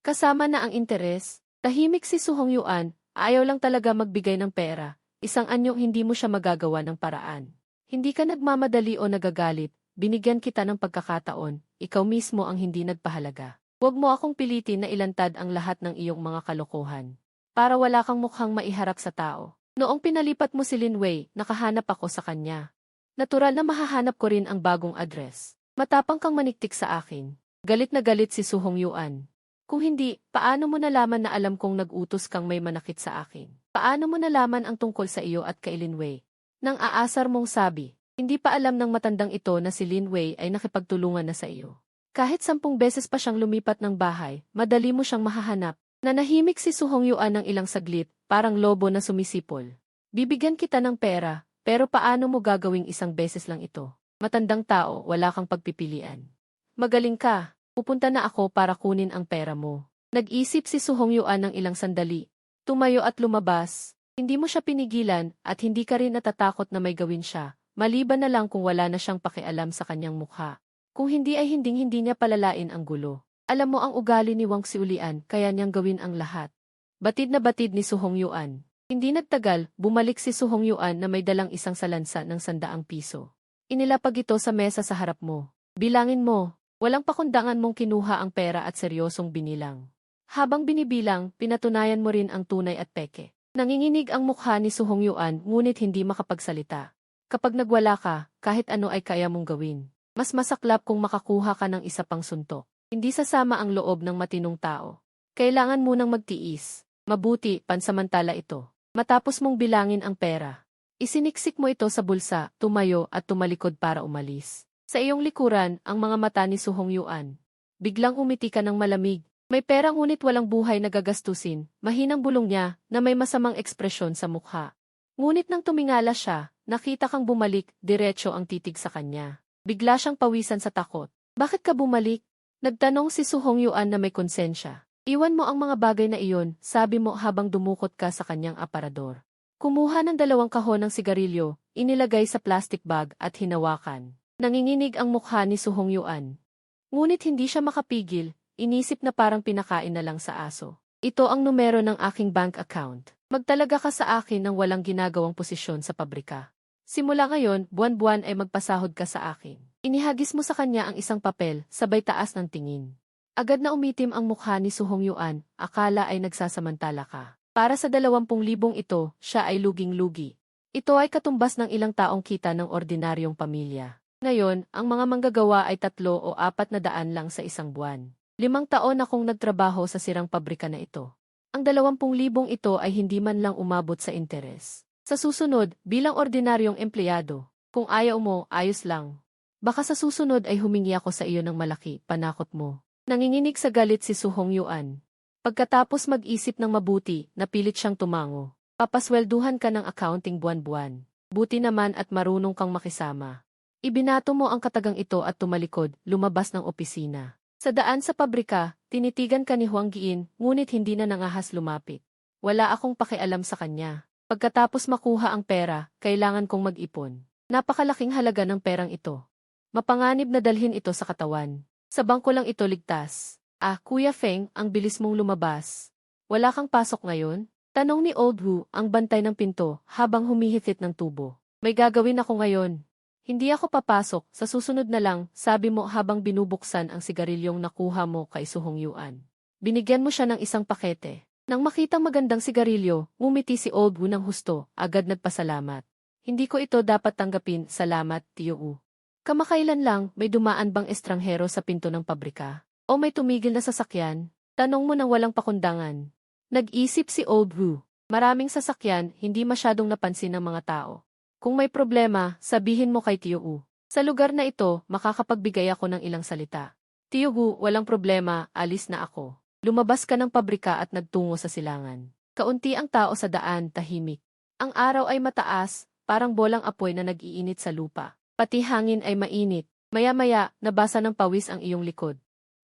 Kasama na ang interes, tahimik si Su Hongyuan, ayaw lang talaga magbigay ng pera, isang anyong hindi mo siya magagawa ng paraan. Hindi ka nagmamadali o nagagalit, binigyan kita ng pagkakataon, ikaw mismo ang hindi nagpahalaga. Huwag mo akong pilitin na ilantad ang lahat ng iyong mga kalokohan. Para wala kang mukhang maiharap sa tao. Noong pinalipat mo si Lin Wei, nakahanap ako sa kanya. Natural na mahahanap ko rin ang bagong address. Matapang kang maniktik sa akin. Galit na galit si Su Hongyuan. Kung hindi, paano mo nalaman na alam kong nag-utos kang may manakit sa akin? Paano mo nalaman ang tungkol sa iyo at kay Lin Wei? Nang aasar mong sabi, hindi pa alam ng matandang ito na si Lin Wei ay nakipagtulungan na sa iyo. Kahit 10 beses pa siyang lumipat ng bahay, madali mo siyang mahahanap. Nanahimik si Su Hongyuan ng ilang saglit, parang lobo na sumisipol. Bibigyan kita ng pera. Pero paano mo gagawing 1 beses lang ito? Matandang tao, wala kang pagpipilian. Magaling ka, pupunta na ako para kunin ang pera mo. Nag-isip si Su Hongyuan ng ilang sandali. Tumayo at lumabas. Hindi mo siya pinigilan at hindi ka rin natatakot na may gawin siya, maliban na lang kung wala na siyang pakialam sa kanyang mukha. Kung hindi ay hinding-hindi niya palalain ang gulo. Alam mo ang ugali ni Wang Xiulian, kaya niyang gawin ang lahat. Batid na batid ni Su Hongyuan. Hindi nagtagal, bumalik si Su Hongyuan na may dalang isang salansa ng 100 piso. Inilapag ito sa mesa sa harap mo. Bilangin mo, walang pakundangan mong kinuha ang pera at seryosong binilang. Habang binibilang, pinatunayan mo rin ang tunay at peke. Nanginginig ang mukha ni Su Hongyuan ngunit hindi makapagsalita. Kapag nagwala ka, kahit ano ay kaya mong gawin. Mas masaklap kung makakuha ka ng isa pang suntok. Hindi sasama ang loob ng matinong tao. Kailangan munang magtiis. Mabuti, pansamantala ito. Matapos mong bilangin ang pera, isiniksik mo ito sa bulsa, tumayo at tumalikod para umalis. Sa iyong likuran, ang mga mata ni Su Hongyuan. Biglang umiti ka ng malamig. May pera ngunit walang buhay na gagastusin, mahinang bulong niya na may masamang ekspresyon sa mukha. Ngunit nang tumingala siya, nakita kang bumalik, diretso ang titig sa kanya. Bigla siyang pawisan sa takot. Bakit ka bumalik? Nagtanong si Su Hongyuan na may konsensya. Iwan mo ang mga bagay na iyon, sabi mo habang dumukot ka sa kanyang aparador. Kumuha ng 2 kahon ng sigarilyo, inilagay sa plastic bag at hinawakan. Nanginginig ang mukha ni Su Hongyuan. Ngunit hindi siya makapigil, inisip na parang pinakain na lang sa aso. Ito ang numero ng aking bank account. Magtalaga ka sa akin ng walang ginagawang posisyon sa pabrika. Simula ngayon, buwan-buwan ay magpasahod ka sa akin. Inihagis mo sa kanya ang isang papel, sabay taas ng tingin. Agad na umitim ang mukha ni Su Hongyuan, akala ay nagsasamantala ka. Para sa 20,000 ito, siya ay luging-lugi. Ito ay katumbas ng ilang taong kita ng ordinaryong pamilya. Ngayon, ang mga manggagawa ay 3 o 4 na daan lang sa isang buwan. 5 taon akong nagtrabaho sa sirang pabrika na ito. Ang 20,000 ito ay hindi man lang umabot sa interes. Sa susunod, bilang ordinaryong empleyado, kung ayaw mo, ayos lang. Baka sa susunod ay humingi ako sa iyo ng malaki, panakot mo. Nanginginig sa galit si Su Hongyuan. Pagkatapos mag-isip ng mabuti, napilit siyang tumango. Papaswelduhan ka ng accounting buwan-buwan. Buti naman at marunong kang makisama. Ibinato mo ang katagang ito at tumalikod, lumabas ng opisina. Sa daan sa pabrika, tinitigan ka ni Huang Giin, ngunit hindi na nangahas lumapit. Wala akong pakialam sa kanya. Pagkatapos makuha ang pera, kailangan kong mag-ipon. Napakalaking halaga ng perang ito. Mapanganib na dalhin ito sa katawan. Sa bangko lang ito ligtas. Ah, Kuya Feng, ang bilis mong lumabas. Wala kang pasok ngayon? Tanong ni Old Wu, ang bantay ng pinto, habang humihigit ng tubo. May gagawin ako ngayon. Hindi ako papasok, sa susunod na lang, sabi mo habang binubuksan ang sigarilyong nakuha mo kay Su Hongyuan. Binigyan mo siya ng isang pakete. Nang makitang magandang sigarilyo, ngumiti si Old Wu ng husto, agad nagpasalamat. Hindi ko ito dapat tanggapin, salamat, Tiyo Wu. Kamakailan lang, may dumaan bang estranghero sa pinto ng pabrika? O may tumigil na sasakyan? Tanong mo nang walang pakundangan. Nag-isip si Old Wu. Maraming sasakyan, hindi masyadong napansin ng mga tao. Kung may problema, sabihin mo kay Tio U. Sa lugar na ito, makakapagbigay ako ng ilang salita. Tio Gu, walang problema, alis na ako. Lumabas ka ng pabrika at nagtungo sa silangan. Kaunti ang tao sa daan, tahimik. Ang araw ay mataas, parang bolang apoy na nag-iinit sa lupa. Pati hangin ay mainit. Maya-maya, nabasa ng pawis ang iyong likod.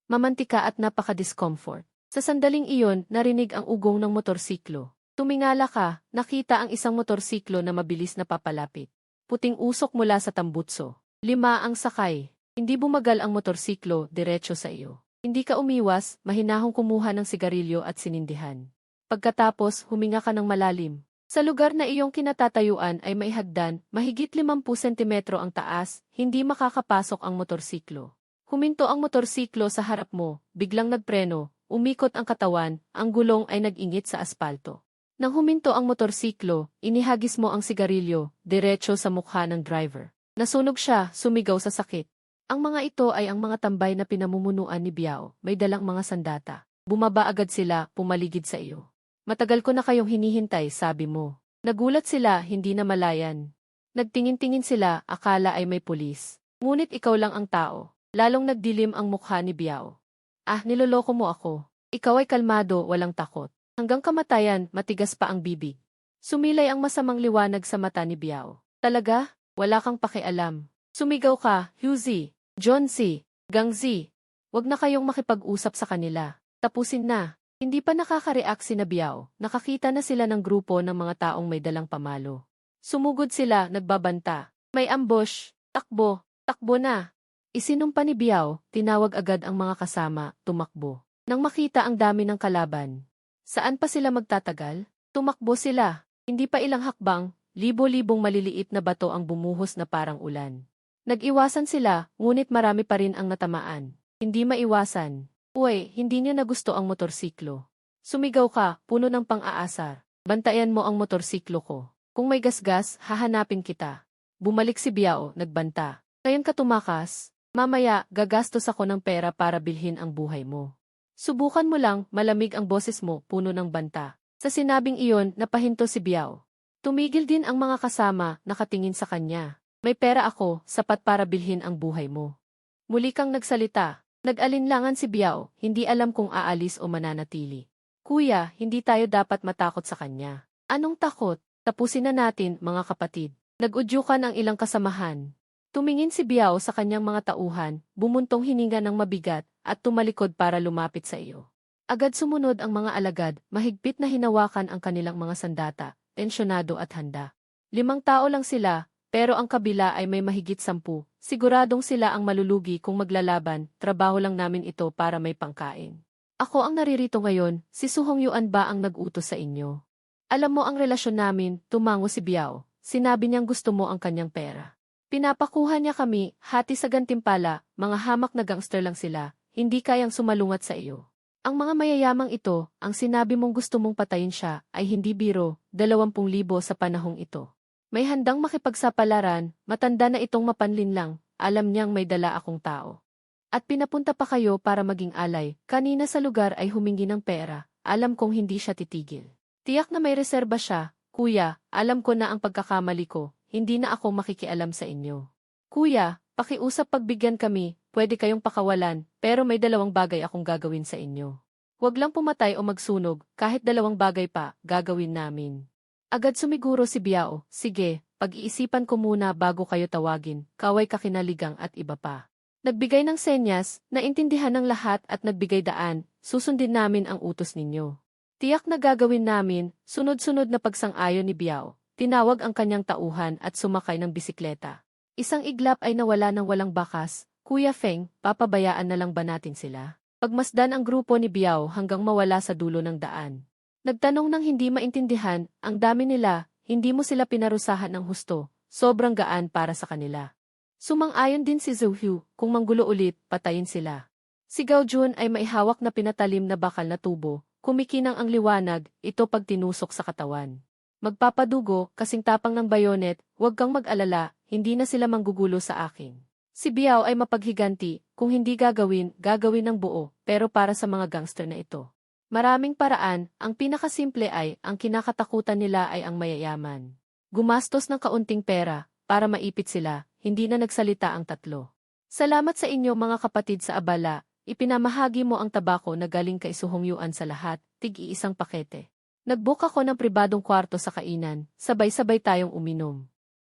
Mamantika at napaka-discomfort. Sa sandaling iyon, narinig ang ugong ng motorsiklo. Tumingala ka, nakita ang isang motorsiklo na mabilis na papalapit. Puting usok mula sa tambutso. 5 ang sakay. Hindi bumagal ang motorsiklo, diretso sa iyo. Hindi ka umiwas, mahinahong kumuha ng sigarilyo at sinindihan. Pagkatapos, huminga ka ng malalim. Sa lugar na iyong kinatatayuan ay may hagdan, mahigit 50 sentimetro ang taas, hindi makakapasok ang motorsiklo. Huminto ang motorsiklo sa harap mo, biglang nagpreno, umikot ang katawan, ang gulong ay nag-ingit sa aspalto. Nang huminto ang motorsiklo, inihagis mo ang sigarilyo, diretso sa mukha ng driver. Nasunog siya, sumigaw sa sakit. Ang mga ito ay ang mga tambay na pinamumunuan ni Biao, may dalang mga sandata. Bumaba agad sila, pumaligid sa iyo. Matagal ko na kayong hinihintay, sabi mo. Nagulat sila, hindi na malayan. Nagtingin-tingin sila, akala ay may pulis. Ngunit ikaw lang ang tao. Lalong nagdilim ang mukha ni Biao. Ah, niloloko mo ako. Ikaw ay kalmado, walang takot. Hanggang kamatayan, matigas pa ang bibig. Sumilay ang masamang liwanag sa mata ni Biao. Talaga? Wala kang pakialam. Sumigaw ka, Huzi, John C., Gang Z. Wag na kayong makipag-usap sa kanila. Tapusin na. Hindi pa nakaka-react si Biao. Nakakita na sila ng grupo ng mga taong may dalang pamalo. Sumugod sila, nagbabanta. May ambush. Takbo. Takbo na. Isinumpa ni Biao, tinawag agad ang mga kasama, tumakbo. Nang makita ang dami ng kalaban. Saan pa sila magtatagal? Tumakbo sila. Hindi pa ilang hakbang, libo-libong maliliit na bato ang bumuhos na parang ulan. Nag-iwasan sila, ngunit marami pa rin ang natamaan. Hindi maiwasan. Uy, hindi niya nagusto ang motorsiklo. Sumigaw ka, puno ng pang-aasar. Bantayan mo ang motorsiklo ko. Kung may gasgas, hahanapin kita. Bumalik si Biao, nagbanta. Ngayon ka tumakas. Mamaya, gagastos ako ng pera para bilhin ang buhay mo. Subukan mo lang, malamig ang boses mo, puno ng banta. Sa sinabing iyon, napahinto si Biao. Tumigil din ang mga kasama, nakatingin sa kanya. May pera ako, sapat para bilhin ang buhay mo. Muli kang nagsalita. Nag-alinlangan si Biao, hindi alam kung aalis o mananatili. Kuya, hindi tayo dapat matakot sa kanya. Anong takot? Tapusin na natin, mga kapatid. Nag-udyukan ang ilang kasamahan. Tumingin si Biao sa kanyang mga tauhan, bumuntong hininga ng mabigat, at tumalikod para lumapit sa iyo. Agad sumunod ang mga alagad, mahigpit na hinawakan ang kanilang mga sandata, tensyonado at handa. 5 tao lang sila, pero ang kabila ay may mahigit 10. Siguradong sila ang malulugi kung maglalaban, trabaho lang namin ito para may pangkain. Ako ang naririto ngayon, si Suhong Yuan ba ang nag-utos sa inyo? Alam mo ang relasyon namin, tumango si Biao, sinabi niyang gusto mo ang kanyang pera. Pinapakuha niya kami, hati sa gantimpala, mga hamak na gangster lang sila, hindi kayang sumalungat sa iyo. Ang mga mayayamang ito, ang sinabi mong gusto mong patayin siya, ay hindi biro, 20,000 sa panahong ito. May handang makipagsapalaran, matanda na itong mapanlinlang, alam niyang may dala akong tao. At pinapunta pa kayo para maging alay, kanina sa lugar ay humingi ng pera, alam kong hindi siya titigil. Tiyak na may reserba siya, kuya, alam ko na ang pagkakamali ko, hindi na ako makikialam sa inyo. Kuya, pakiusap pagbigyan kami, pwede kayong pakawalan, pero may 2 bagay akong gagawin sa inyo. Huwag lang pumatay o magsunog, kahit 2 bagay pa, gagawin namin. Agad sumiguro si Biao, sige, pag-iisipan ko muna bago kayo tawagin, kaway kakinaligang at iba pa. Nagbigay ng senyas, naintindihan ng lahat at nagbigay daan, susundin namin ang utos ninyo. Tiyak na gagawin namin, sunod-sunod na pagsang-ayon ni Biao, tinawag ang kanyang tauhan at sumakay ng bisikleta. Isang iglap ay nawala ng walang bakas, Kuya Feng, papabayaan na lang ba natin sila? Pagmasdan ang grupo ni Biao hanggang mawala sa dulo ng daan. Nagtanong ng hindi maintindihan, ang dami nila, hindi mo sila pinarusahan ng husto, sobrang gaan para sa kanila. Sumang-ayon din si Zhou Hu, kung manggulo ulit, patayin sila. Si Gao Jun ay maihawak na pinatalim na bakal na tubo, kumikinang ang liwanag, ito pag tinusok sa katawan. Magpapadugo, kasing tapang ng bayonet, huwag kang mag-alala, hindi na sila manggugulo sa akin. Si Biao ay mapaghiganti, kung hindi gagawin, gagawin ng buo, pero para sa mga gangster na ito. Maraming paraan, ang pinakasimple ay, ang kinakatakutan nila ay ang mayayaman. Gumastos ng kaunting pera, para maipit sila, hindi na nagsalita ang tatlo. Salamat sa inyo mga kapatid sa abala, ipinamahagi mo ang tabako na galing kay Suhong Yuan sa lahat, tig-iisang pakete. Nag-book ako ng pribadong kwarto sa kainan, sabay-sabay tayong uminom.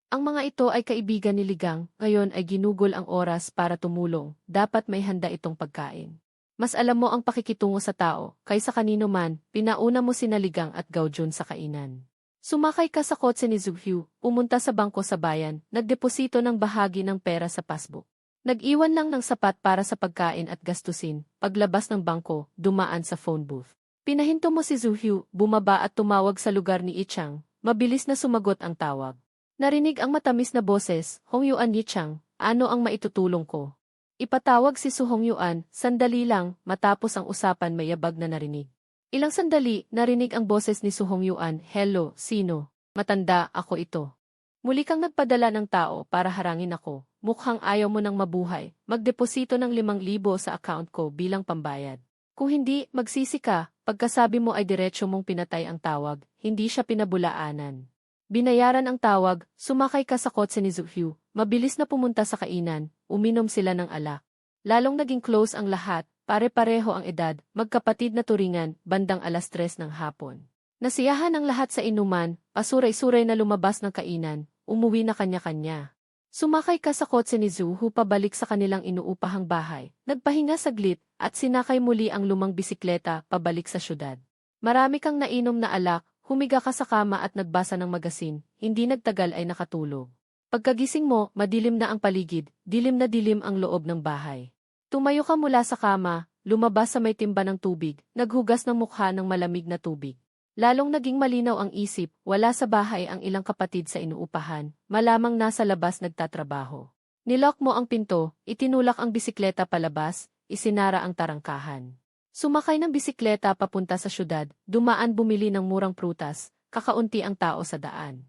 Ang mga ito ay kaibigan ni Ligang, ngayon ay ginugol ang oras para tumulong, dapat may handa itong pagkain. Mas alam mo ang pakikitungo sa tao, kaysa kanino man, pinauna mo sina Ligang at Gao Jun sa kainan. Sumakay ka sa kotse ni Zhu Hu, pumunta sa bangko sa bayan, nagdeposito ng bahagi ng pera sa passbook. Nag-iwan lang ng sapat para sa pagkain at gastusin, paglabas ng bangko, dumaan sa phone booth. Pinahinto mo si Zhu Hu, bumaba at tumawag sa lugar ni Yichang, mabilis na sumagot ang tawag. Narinig ang matamis na boses, Hong Yuan Yichang, ano ang maitutulong ko? Ipatawag si Su Hong Yuan, sandali lang, matapos ang usapan may yabag na narinig. Ilang sandali, narinig ang boses ni Su Hong Yuan, hello, sino? Matanda, ako ito. Muli kang nagpadala ng tao para harangin ako, mukhang ayaw mo nang mabuhay, magdeposito ng 5,000 sa account ko bilang pambayad. Kung hindi, magsisi ka, pagkasabi mo ay diretso mong pinatay ang tawag, hindi siya pinabulaanan. Binayaran ang tawag, sumakay ka sa kotse ni Zhu Hu, mabilis na pumunta sa kainan, uminom sila ng alak. Lalong naging close ang lahat, pare-pareho ang edad, magkapatid na turingan, bandang 3:00 ng hapon. Nasiyahan ang lahat sa inuman, pasuray-suray na lumabas ng kainan, umuwi na kanya-kanya. Sumakay ka sa kotse ni Zhu Hu pabalik sa kanilang inuupahang bahay, nagpahinga saglit, at sinakay muli ang lumang bisikleta pabalik sa syudad. Marami kang nainom na alak, humiga ka sa kama at nagbasa ng magasin, hindi nagtagal ay nakatulog. Pagkagising mo, madilim na ang paligid, dilim na dilim ang loob ng bahay. Tumayo ka mula sa kama, lumabas sa may timba ng tubig, naghugas ng mukha ng malamig na tubig. Lalong naging malinaw ang isip, wala sa bahay ang ilang kapatid sa inuupahan, malamang nasa labas nagtatrabaho. Nilock mo ang pinto, itinulak ang bisikleta palabas, isinara ang tarangkahan. Sumakay ng bisikleta papunta sa syudad, dumaan bumili ng murang prutas, kakaunti ang tao sa daan.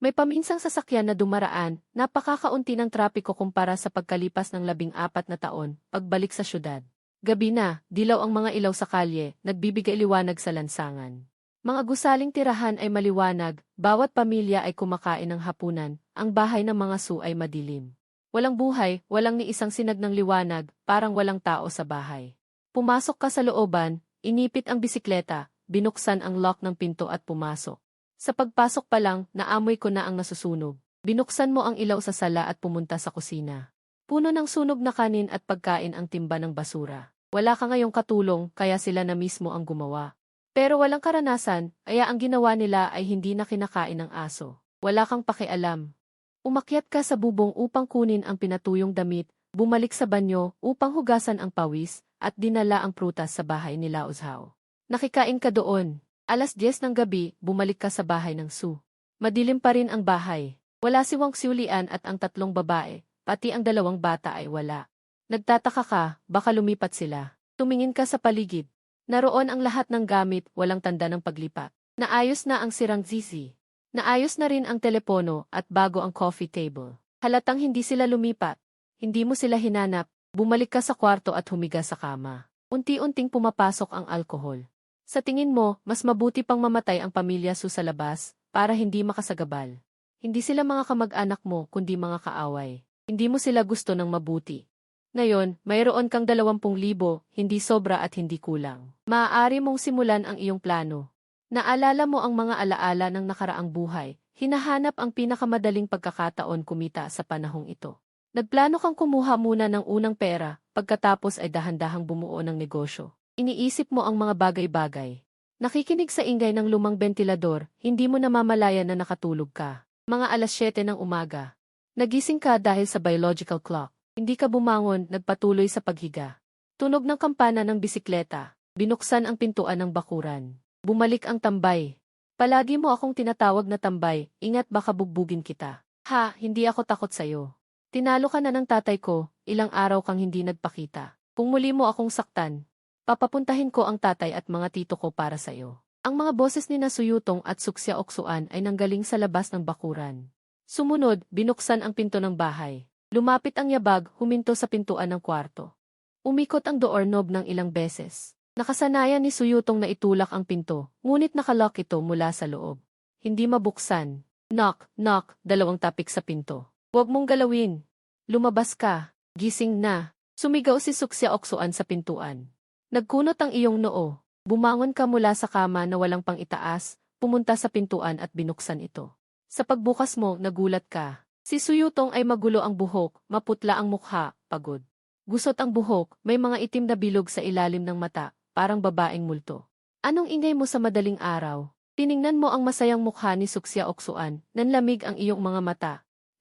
May paminsang sasakyan na dumaraan, napakakaunti ng trapiko kumpara sa pagkalipas ng 14 na taon, pagbalik sa syudad. Gabi na, dilaw ang mga ilaw sa kalye, nagbibigay liwanag sa lansangan. Mga gusaling tirahan ay maliwanag, bawat pamilya ay kumakain ng hapunan, ang bahay ng mga Su ay madilim. Walang buhay, walang ni isang sinag ng liwanag, parang walang tao sa bahay. Pumasok ka sa looban, inipit ang bisikleta, binuksan ang lock ng pinto at pumasok. Sa pagpasok pa lang, naamoy ko na ang nasusunog. Binuksan mo ang ilaw sa sala at pumunta sa kusina. Puno ng sunog na kanin at pagkain ang timba ng basura. Wala ka ngayong katulong, kaya sila na mismo ang gumawa. Pero walang karanasan, kaya ang ginawa nila ay hindi na kinakain ng aso. Wala kang pakialam. Umakyat ka sa bubong upang kunin ang pinatuyong damit, bumalik sa banyo upang hugasan ang pawis, at dinala ang prutas sa bahay ni Lao Zhao. Nakikain ka doon. 10:00 ng gabi, bumalik ka sa bahay ng Su. Madilim pa rin ang bahay. Wala si Wang Xiulian at ang 3 babae, pati ang 2 bata ay wala. Nagtataka ka, baka lumipat sila. Tumingin ka sa paligid. Naroon ang lahat ng gamit, walang tanda ng paglipat. Naayos na ang sirang ZZ. Naayos na rin ang telepono at bago ang coffee table. Halatang hindi sila lumipat. Hindi mo sila hinanap. Bumalik ka sa kwarto at humiga sa kama. Unti-unting pumapasok ang alkohol. Sa tingin mo, mas mabuti pang mamatay ang pamilya Su sa labas, para hindi makasagabal. Hindi sila mga kamag-anak mo, kundi mga kaaway. Hindi mo sila gusto ng mabuti. Ngayon, mayroon kang 20,000, hindi sobra at hindi kulang. Maaari mong simulan ang iyong plano. Naalala mo ang mga alaala ng nakaraang buhay, hinahanap ang pinakamadaling pagkakataon kumita sa panahong ito. Nagplano kang kumuha muna ng unang pera, pagkatapos ay dahan-dahang bumuo ng negosyo. Iniisip mo ang mga bagay-bagay. Nakikinig sa ingay ng lumang bentilador, hindi mo namamalayan na nakatulog ka. Mga 7:00 ng umaga. Nagising ka dahil sa biological clock. Hindi ka bumangon, nagpatuloy sa paghiga. Tunog ng kampana ng bisikleta. Binuksan ang pintuan ng bakuran. Bumalik ang tambay. Palagi mo akong tinatawag na tambay, ingat baka bugbugin kita. Ha, hindi ako takot sa'yo. Tinalo ka na ng tatay ko, ilang araw kang hindi nagpakita. Kung muli mo akong saktan, papapuntahin ko ang tatay at mga tito ko para sa'yo. Ang mga boses ni Nasuyutong at Suksya Oksuan ay nanggaling sa labas ng bakuran. Sumunod, binuksan ang pinto ng bahay. Lumapit ang yabag, huminto sa pintuan ng kwarto. Umikot ang doorknob ng ilang beses. Nakasanayan ni Suyutong na itulak ang pinto, ngunit nakalock ito mula sa loob. Hindi mabuksan. Knock, knock, dalawang tapik sa pinto. Huwag mong galawin. Lumabas ka. Gising na. Sumigaw si Suksya Oksuan sa pintuan. Nagkunot ang iyong noo. Bumangon ka mula sa kama na walang pang itaas, pumunta sa pintuan at binuksan ito. Sa pagbukas mo, nagulat ka. Si Suyutong ay magulo ang buhok, maputla ang mukha, pagod. Gusot ang buhok, may mga itim na bilog sa ilalim ng mata, parang babaeng multo. Anong ingay mo sa madaling araw? Tiningnan mo ang masayang mukha ni Suksya Oksuan, nanlamig ang iyong mga mata.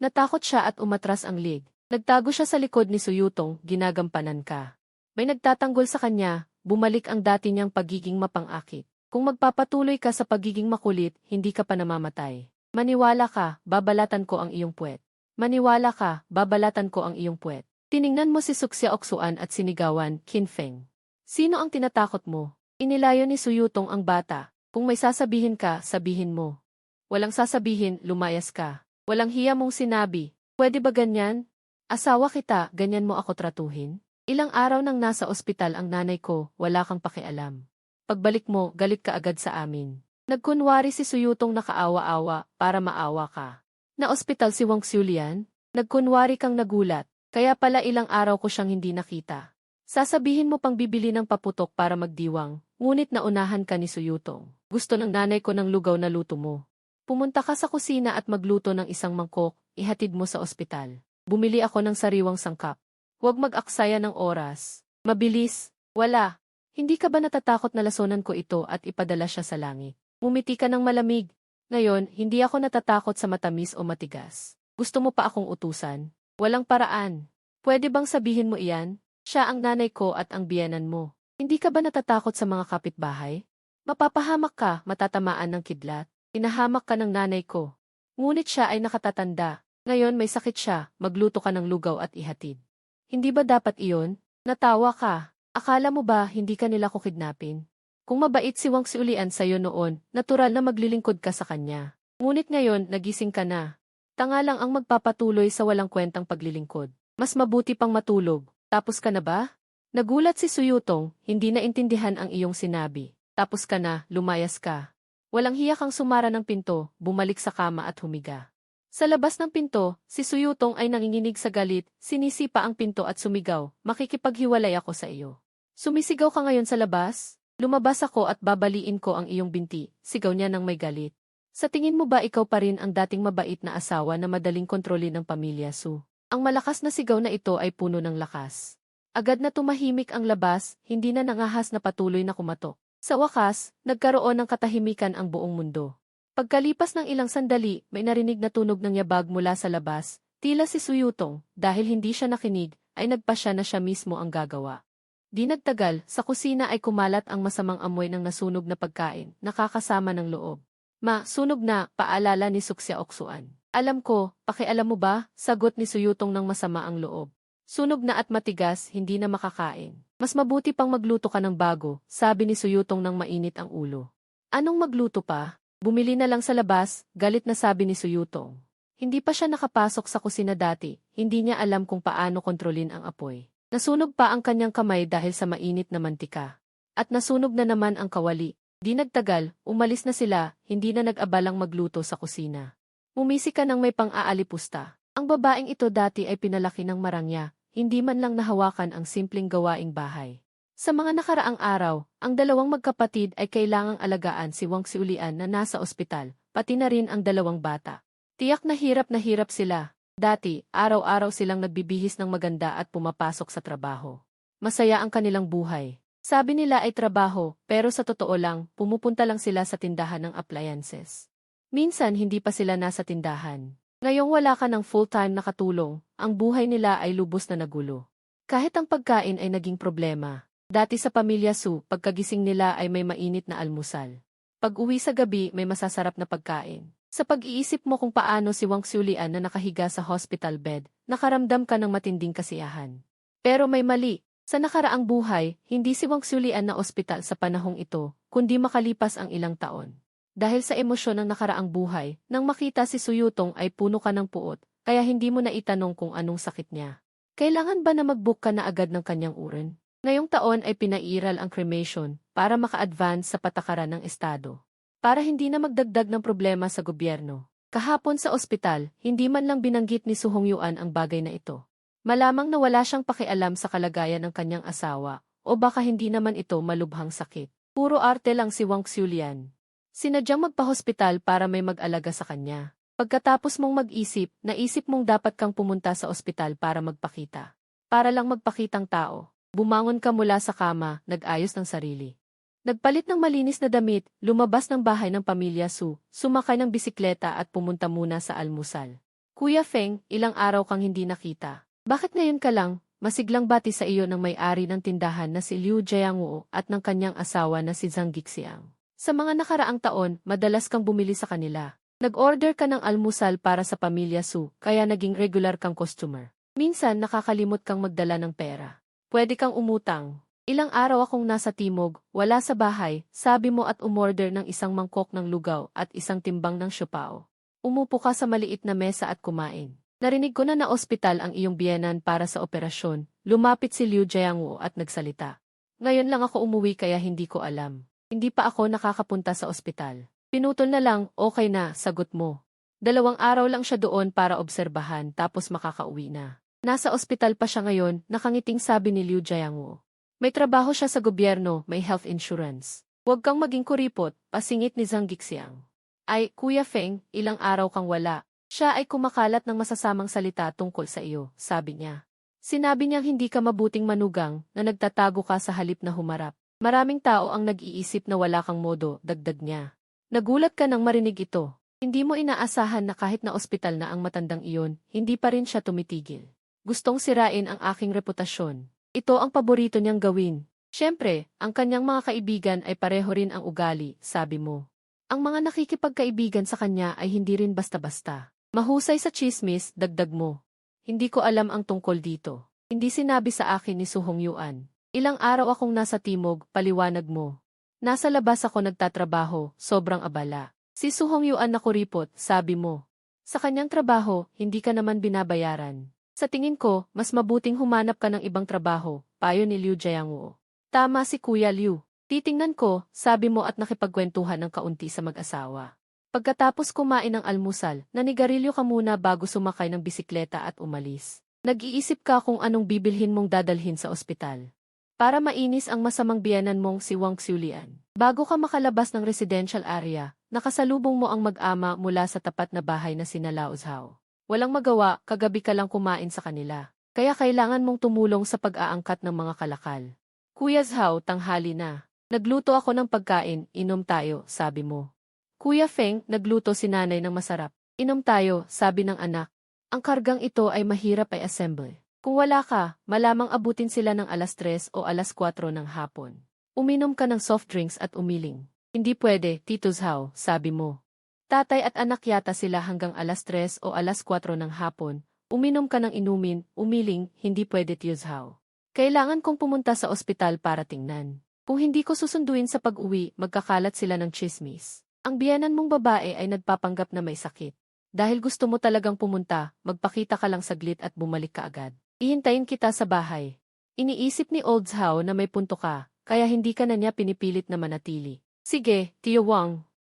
Natakot siya at umatras ang lig. Nagtago siya sa likod ni Suyutong, ginagampanan ka. May nagtatanggol sa kanya, bumalik ang dati niyang pagiging mapang-akit. Kung magpapatuloy ka sa pagiging makulit, hindi ka pa namamatay. Maniwala ka, babalatan ko ang iyong puwet. Maniwala ka, babalatan ko ang iyong puwet. Tiningnan mo si Suksya Oksuan at sinigawan, Kinfeng. Sino ang tinatakot mo? Inilayo ni Suyutong ang bata. Kung may sasabihin ka, sabihin mo. Walang sasabihin, lumayas ka. Walang hiya mong sinabi. Pwede ba ganyan? Asawa kita, ganyan mo ako tratuhin? Ilang araw nang nasa ospital ang nanay ko, wala kang pakialam. Pagbalik mo, galit ka agad sa amin. Nagkunwari si Suyutong nakaawa-awa para maawa ka. Na ospital si Wang Xiulian? Nagkunwari kang nagulat, kaya pala ilang araw ko siyang hindi nakita. Sasabihin mo pang bibili ng paputok para magdiwang, ngunit naunahan ka ni Suyutong. Gusto ng nanay ko ng lugaw na luto mo. Pumunta ka sa kusina at magluto ng isang mangkok, ihatid mo sa ospital. Bumili ako ng sariwang sangkap. Huwag mag-aksaya ng oras. Mabilis. Wala. Hindi ka ba natatakot na lasonan ko ito at ipadala siya sa langit? Mumiti ka ng malamig. Ngayon, hindi ako natatakot sa matamis o matigas. Gusto mo pa akong utusan? Walang paraan. Pwede bang sabihin mo iyan? Siya ang nanay ko at ang biyenan mo. Hindi ka ba natatakot sa mga kapitbahay? Mapapahamak ka, matatamaan ng kidlat. Inahamak ka ng nanay ko. Ngunit siya ay nakatatanda. Ngayon may sakit siya, magluto ka ng lugaw at ihatid. Hindi ba dapat iyon? Natawa ka. Akala mo ba hindi ka nila ko kidnapin? Kung mabait si Wang Xiulian sa'yo noon, natural na maglilingkod ka sa kanya. Ngunit ngayon, nagising ka na. Tanga lang ang magpapatuloy sa walang kwentang paglilingkod. Mas mabuti pang matulog. Tapos ka na ba? Nagulat si Suyutong, hindi naintindihan ang iyong sinabi. Tapos ka na, lumayas ka. Walang hiya kang sumara ng pinto, bumalik sa kama at humiga. Sa labas ng pinto, si Suyutong ay nanginginig sa galit, sinisipa ang pinto at sumigaw, makikipaghiwalay ako sa iyo. Sumisigaw ka ngayon sa labas? Lumabas ako at babaliin ko ang iyong binti, sigaw niya ng may galit. Sa tingin mo ba ikaw pa rin ang dating mabait na asawa na madaling kontrolin ng pamilya Su? Ang malakas na sigaw na ito ay puno ng lakas. Agad na tumahimik ang labas, hindi na nangahas na patuloy na kumatok. Sa wakas, nagkaroon ng katahimikan ang buong mundo. Pagkalipas ng ilang sandali, may narinig na tunog ng yabag mula sa labas, tila si Suyutong, dahil hindi siya nakinig, ay nagpasya na siya mismo ang gagawa. Di nagtagal, sa kusina ay kumalat ang masamang amoy ng nasunog na pagkain, nakakasama ng loob. Sunog na, paalala ni Suksya Oksuan. Alam ko, pakialam mo ba, sagot ni Suyutong ng masama ang loob. Sunog na at matigas, hindi na makakain. Mas mabuti pang magluto ka ng bago, sabi ni Suyutong ng mainit ang ulo. Anong magluto pa? Bumili na lang sa labas, galit na sabi ni Suyutong. Hindi pa siya nakapasok sa kusina dati, hindi niya alam kung paano kontrolin ang apoy. Nasunog pa ang kanyang kamay dahil sa mainit na mantika. At nasunog na naman ang kawali. Di nagtagal, umalis na sila, hindi na nag-abalang magluto sa kusina. Mumisi ka ng may pang-aalipusta. Ang babaeng ito dati ay pinalaki ng marangya, hindi man lang nahawakan ang simpleng gawaing bahay. Sa mga nakaraang araw, ang dalawang magkapatid ay kailangang alagaan si Wang Xiulian na nasa ospital, pati na rin ang dalawang bata. Tiyak na hirap sila. Dati, araw-araw silang nagbibihis ng maganda at pumapasok sa trabaho. Masaya ang kanilang buhay. Sabi nila ay trabaho, pero sa totoo lang, pumupunta lang sila sa tindahan ng appliances. Minsan hindi pa sila nasa tindahan. Ngayong wala ka ng full-time na katulong, ang buhay nila ay lubos na nagulo. Kahit ang pagkain ay naging problema. Dati sa pamilya Su, pagkagising nila ay may mainit na almusal. Pag-uwi sa gabi, may masasarap na pagkain. Sa pag-iisip mo kung paano si Wang Xiulian na nakahiga sa hospital bed, nakaramdam ka ng matinding kasiyahan. Pero may mali. Sa nakaraang buhay, hindi si Wang Xiulian na ospital sa panahong ito, kundi makalipas ang ilang taon. Dahil sa emosyon ng nakaraang buhay, nang makita si Suyutong ay puno ka ng puot, kaya hindi mo na itanong kung anong sakit niya. Kailangan ba na mag-book ka na agad ng kanyang urine? Ngayong taon ay pinairal ang cremation para maka-advance sa patakaran ng Estado. Para hindi na magdagdag ng problema sa gobyerno. Kahapon sa ospital, hindi man lang binanggit ni Su Hongyuan ang bagay na ito. Malamang na wala siyang pakialam sa kalagayan ng kanyang asawa, o baka hindi naman ito malubhang sakit. Puro arte lang si Wang Xulian. Sinadyang magpa-hospital para may mag-alaga sa kanya. Pagkatapos mong mag-isip, naisip mong dapat kang pumunta sa ospital para magpakita. Para lang magpakitang tao. Bumangon ka mula sa kama, nag-ayos ng sarili. Nagpalit ng malinis na damit, lumabas ng bahay ng pamilya Su, sumakay ng bisikleta at pumunta muna sa almusal. Kuya Feng, ilang araw kang hindi nakita. Bakit ngayon ka lang? Masiglang bati sa iyo ng may-ari ng tindahan na si Liu Jiangwu at ng kanyang asawa na si Zhang Gixiang. Sa mga nakaraang taon, madalas kang bumili sa kanila. Nag-order ka ng almusal para sa pamilya Su, kaya naging regular kang customer. Minsan nakakalimot kang magdala ng pera. Pwede kang umutang. Ilang araw akong nasa timog, wala sa bahay, sabi mo at umorder ng isang mangkok ng lugaw at isang timbang ng siopao. Umupo ka sa maliit na mesa at kumain. Narinig ko na ospital ang iyong biyenan para sa operasyon. Lumapit si Liu Jiangwu at nagsalita. Ngayon lang ako umuwi kaya hindi ko alam. Hindi pa ako nakakapunta sa ospital. Pinutol na lang, okay na, sagot mo. 2 araw lang siya doon para obserbahan tapos makakauwi na. Nasa ospital pa siya ngayon, nakangiting sabi ni Liu Jiangwu. May trabaho siya sa gobyerno, may health insurance. Huwag kang maging kuripot, pasingit ni Zhang Gixiang. Ay, Kuya Feng, ilang araw kang wala. Siya ay kumakalat ng masasamang salita tungkol sa iyo, sabi niya. Sinabi niyang hindi ka mabuting manugang, na nagtatago ka sa halip na humarap. Maraming tao ang nag-iisip na wala kang modo, dagdag niya. Nagulat ka nang marinig ito. Hindi mo inaasahan na kahit na ospital na ang matandang iyon, hindi pa rin siya tumitigil. Gustong sirain ang aking reputasyon. Ito ang paborito niyang gawin. Siyempre, ang kanyang mga kaibigan ay pareho rin ang ugali, sabi mo. Ang mga nakikipagkaibigan sa kanya ay hindi rin basta-basta. Mahusay sa chismis, dagdag mo. Hindi ko alam ang tungkol dito. Hindi sinabi sa akin ni Su Hongyuan. Ilang araw akong nasa timog, paliwanag mo. Nasa labas ako nagtatrabaho, sobrang abala. Si Su Hongyuan na kuripot, sabi mo. Sa kanyang trabaho, hindi ka naman binabayaran. Sa tingin ko, mas mabuting humanap ka ng ibang trabaho, payo ni Liu Jiangwu. Tama si Kuya Liu. Titingnan ko, sabi mo at nakipagkwentuhan ng kaunti sa mag-asawa. Pagkatapos kumain ng almusal, nanigarilyo ka muna bago sumakay ng bisikleta at umalis. Nag-iisip ka kung anong bibilhin mong dadalhin sa ospital. Para mainis ang masamang biyenan mong si Wang Xulian. Bago ka makalabas ng residential area, nakasalubong mo ang mag-ama mula sa tapat na bahay na sina Lao Zhao. Walang magawa, kagabi ka lang kumain sa kanila. Kaya kailangan mong tumulong sa pag-aangkat ng mga kalakal. Kuya Zhao, tanghali na. Nagluto ako ng pagkain, inom tayo, sabi mo. Kuya Feng, nagluto si nanay ng masarap. Inom tayo, sabi ng anak. Ang kargang ito ay mahirap ay assemble. Kung wala ka, malamang abutin sila ng 3:00 o 4:00 ng hapon. Uminom ka ng soft drinks at umiling. Hindi pwede, Tito Zhao, sabi mo. Tatay at anak yata sila hanggang 3:00 o 4:00 ng hapon. Uminom ka ng inumin, umiling, hindi pwede Tio Zhao. Kailangan kong pumunta sa ospital para tingnan. Kung hindi ko susunduin sa pag-uwi, magkakalat sila ng chismis. Ang biyenan mong babae ay nagpapanggap na may sakit. Dahil gusto mo talagang pumunta, magpakita ka lang saglit at bumalik ka agad. Ihintayin kita sa bahay. Iniisip ni Old Zhao na may punto ka, kaya hindi ka na niya pinipilit na manatili. Sige, Tio Wang.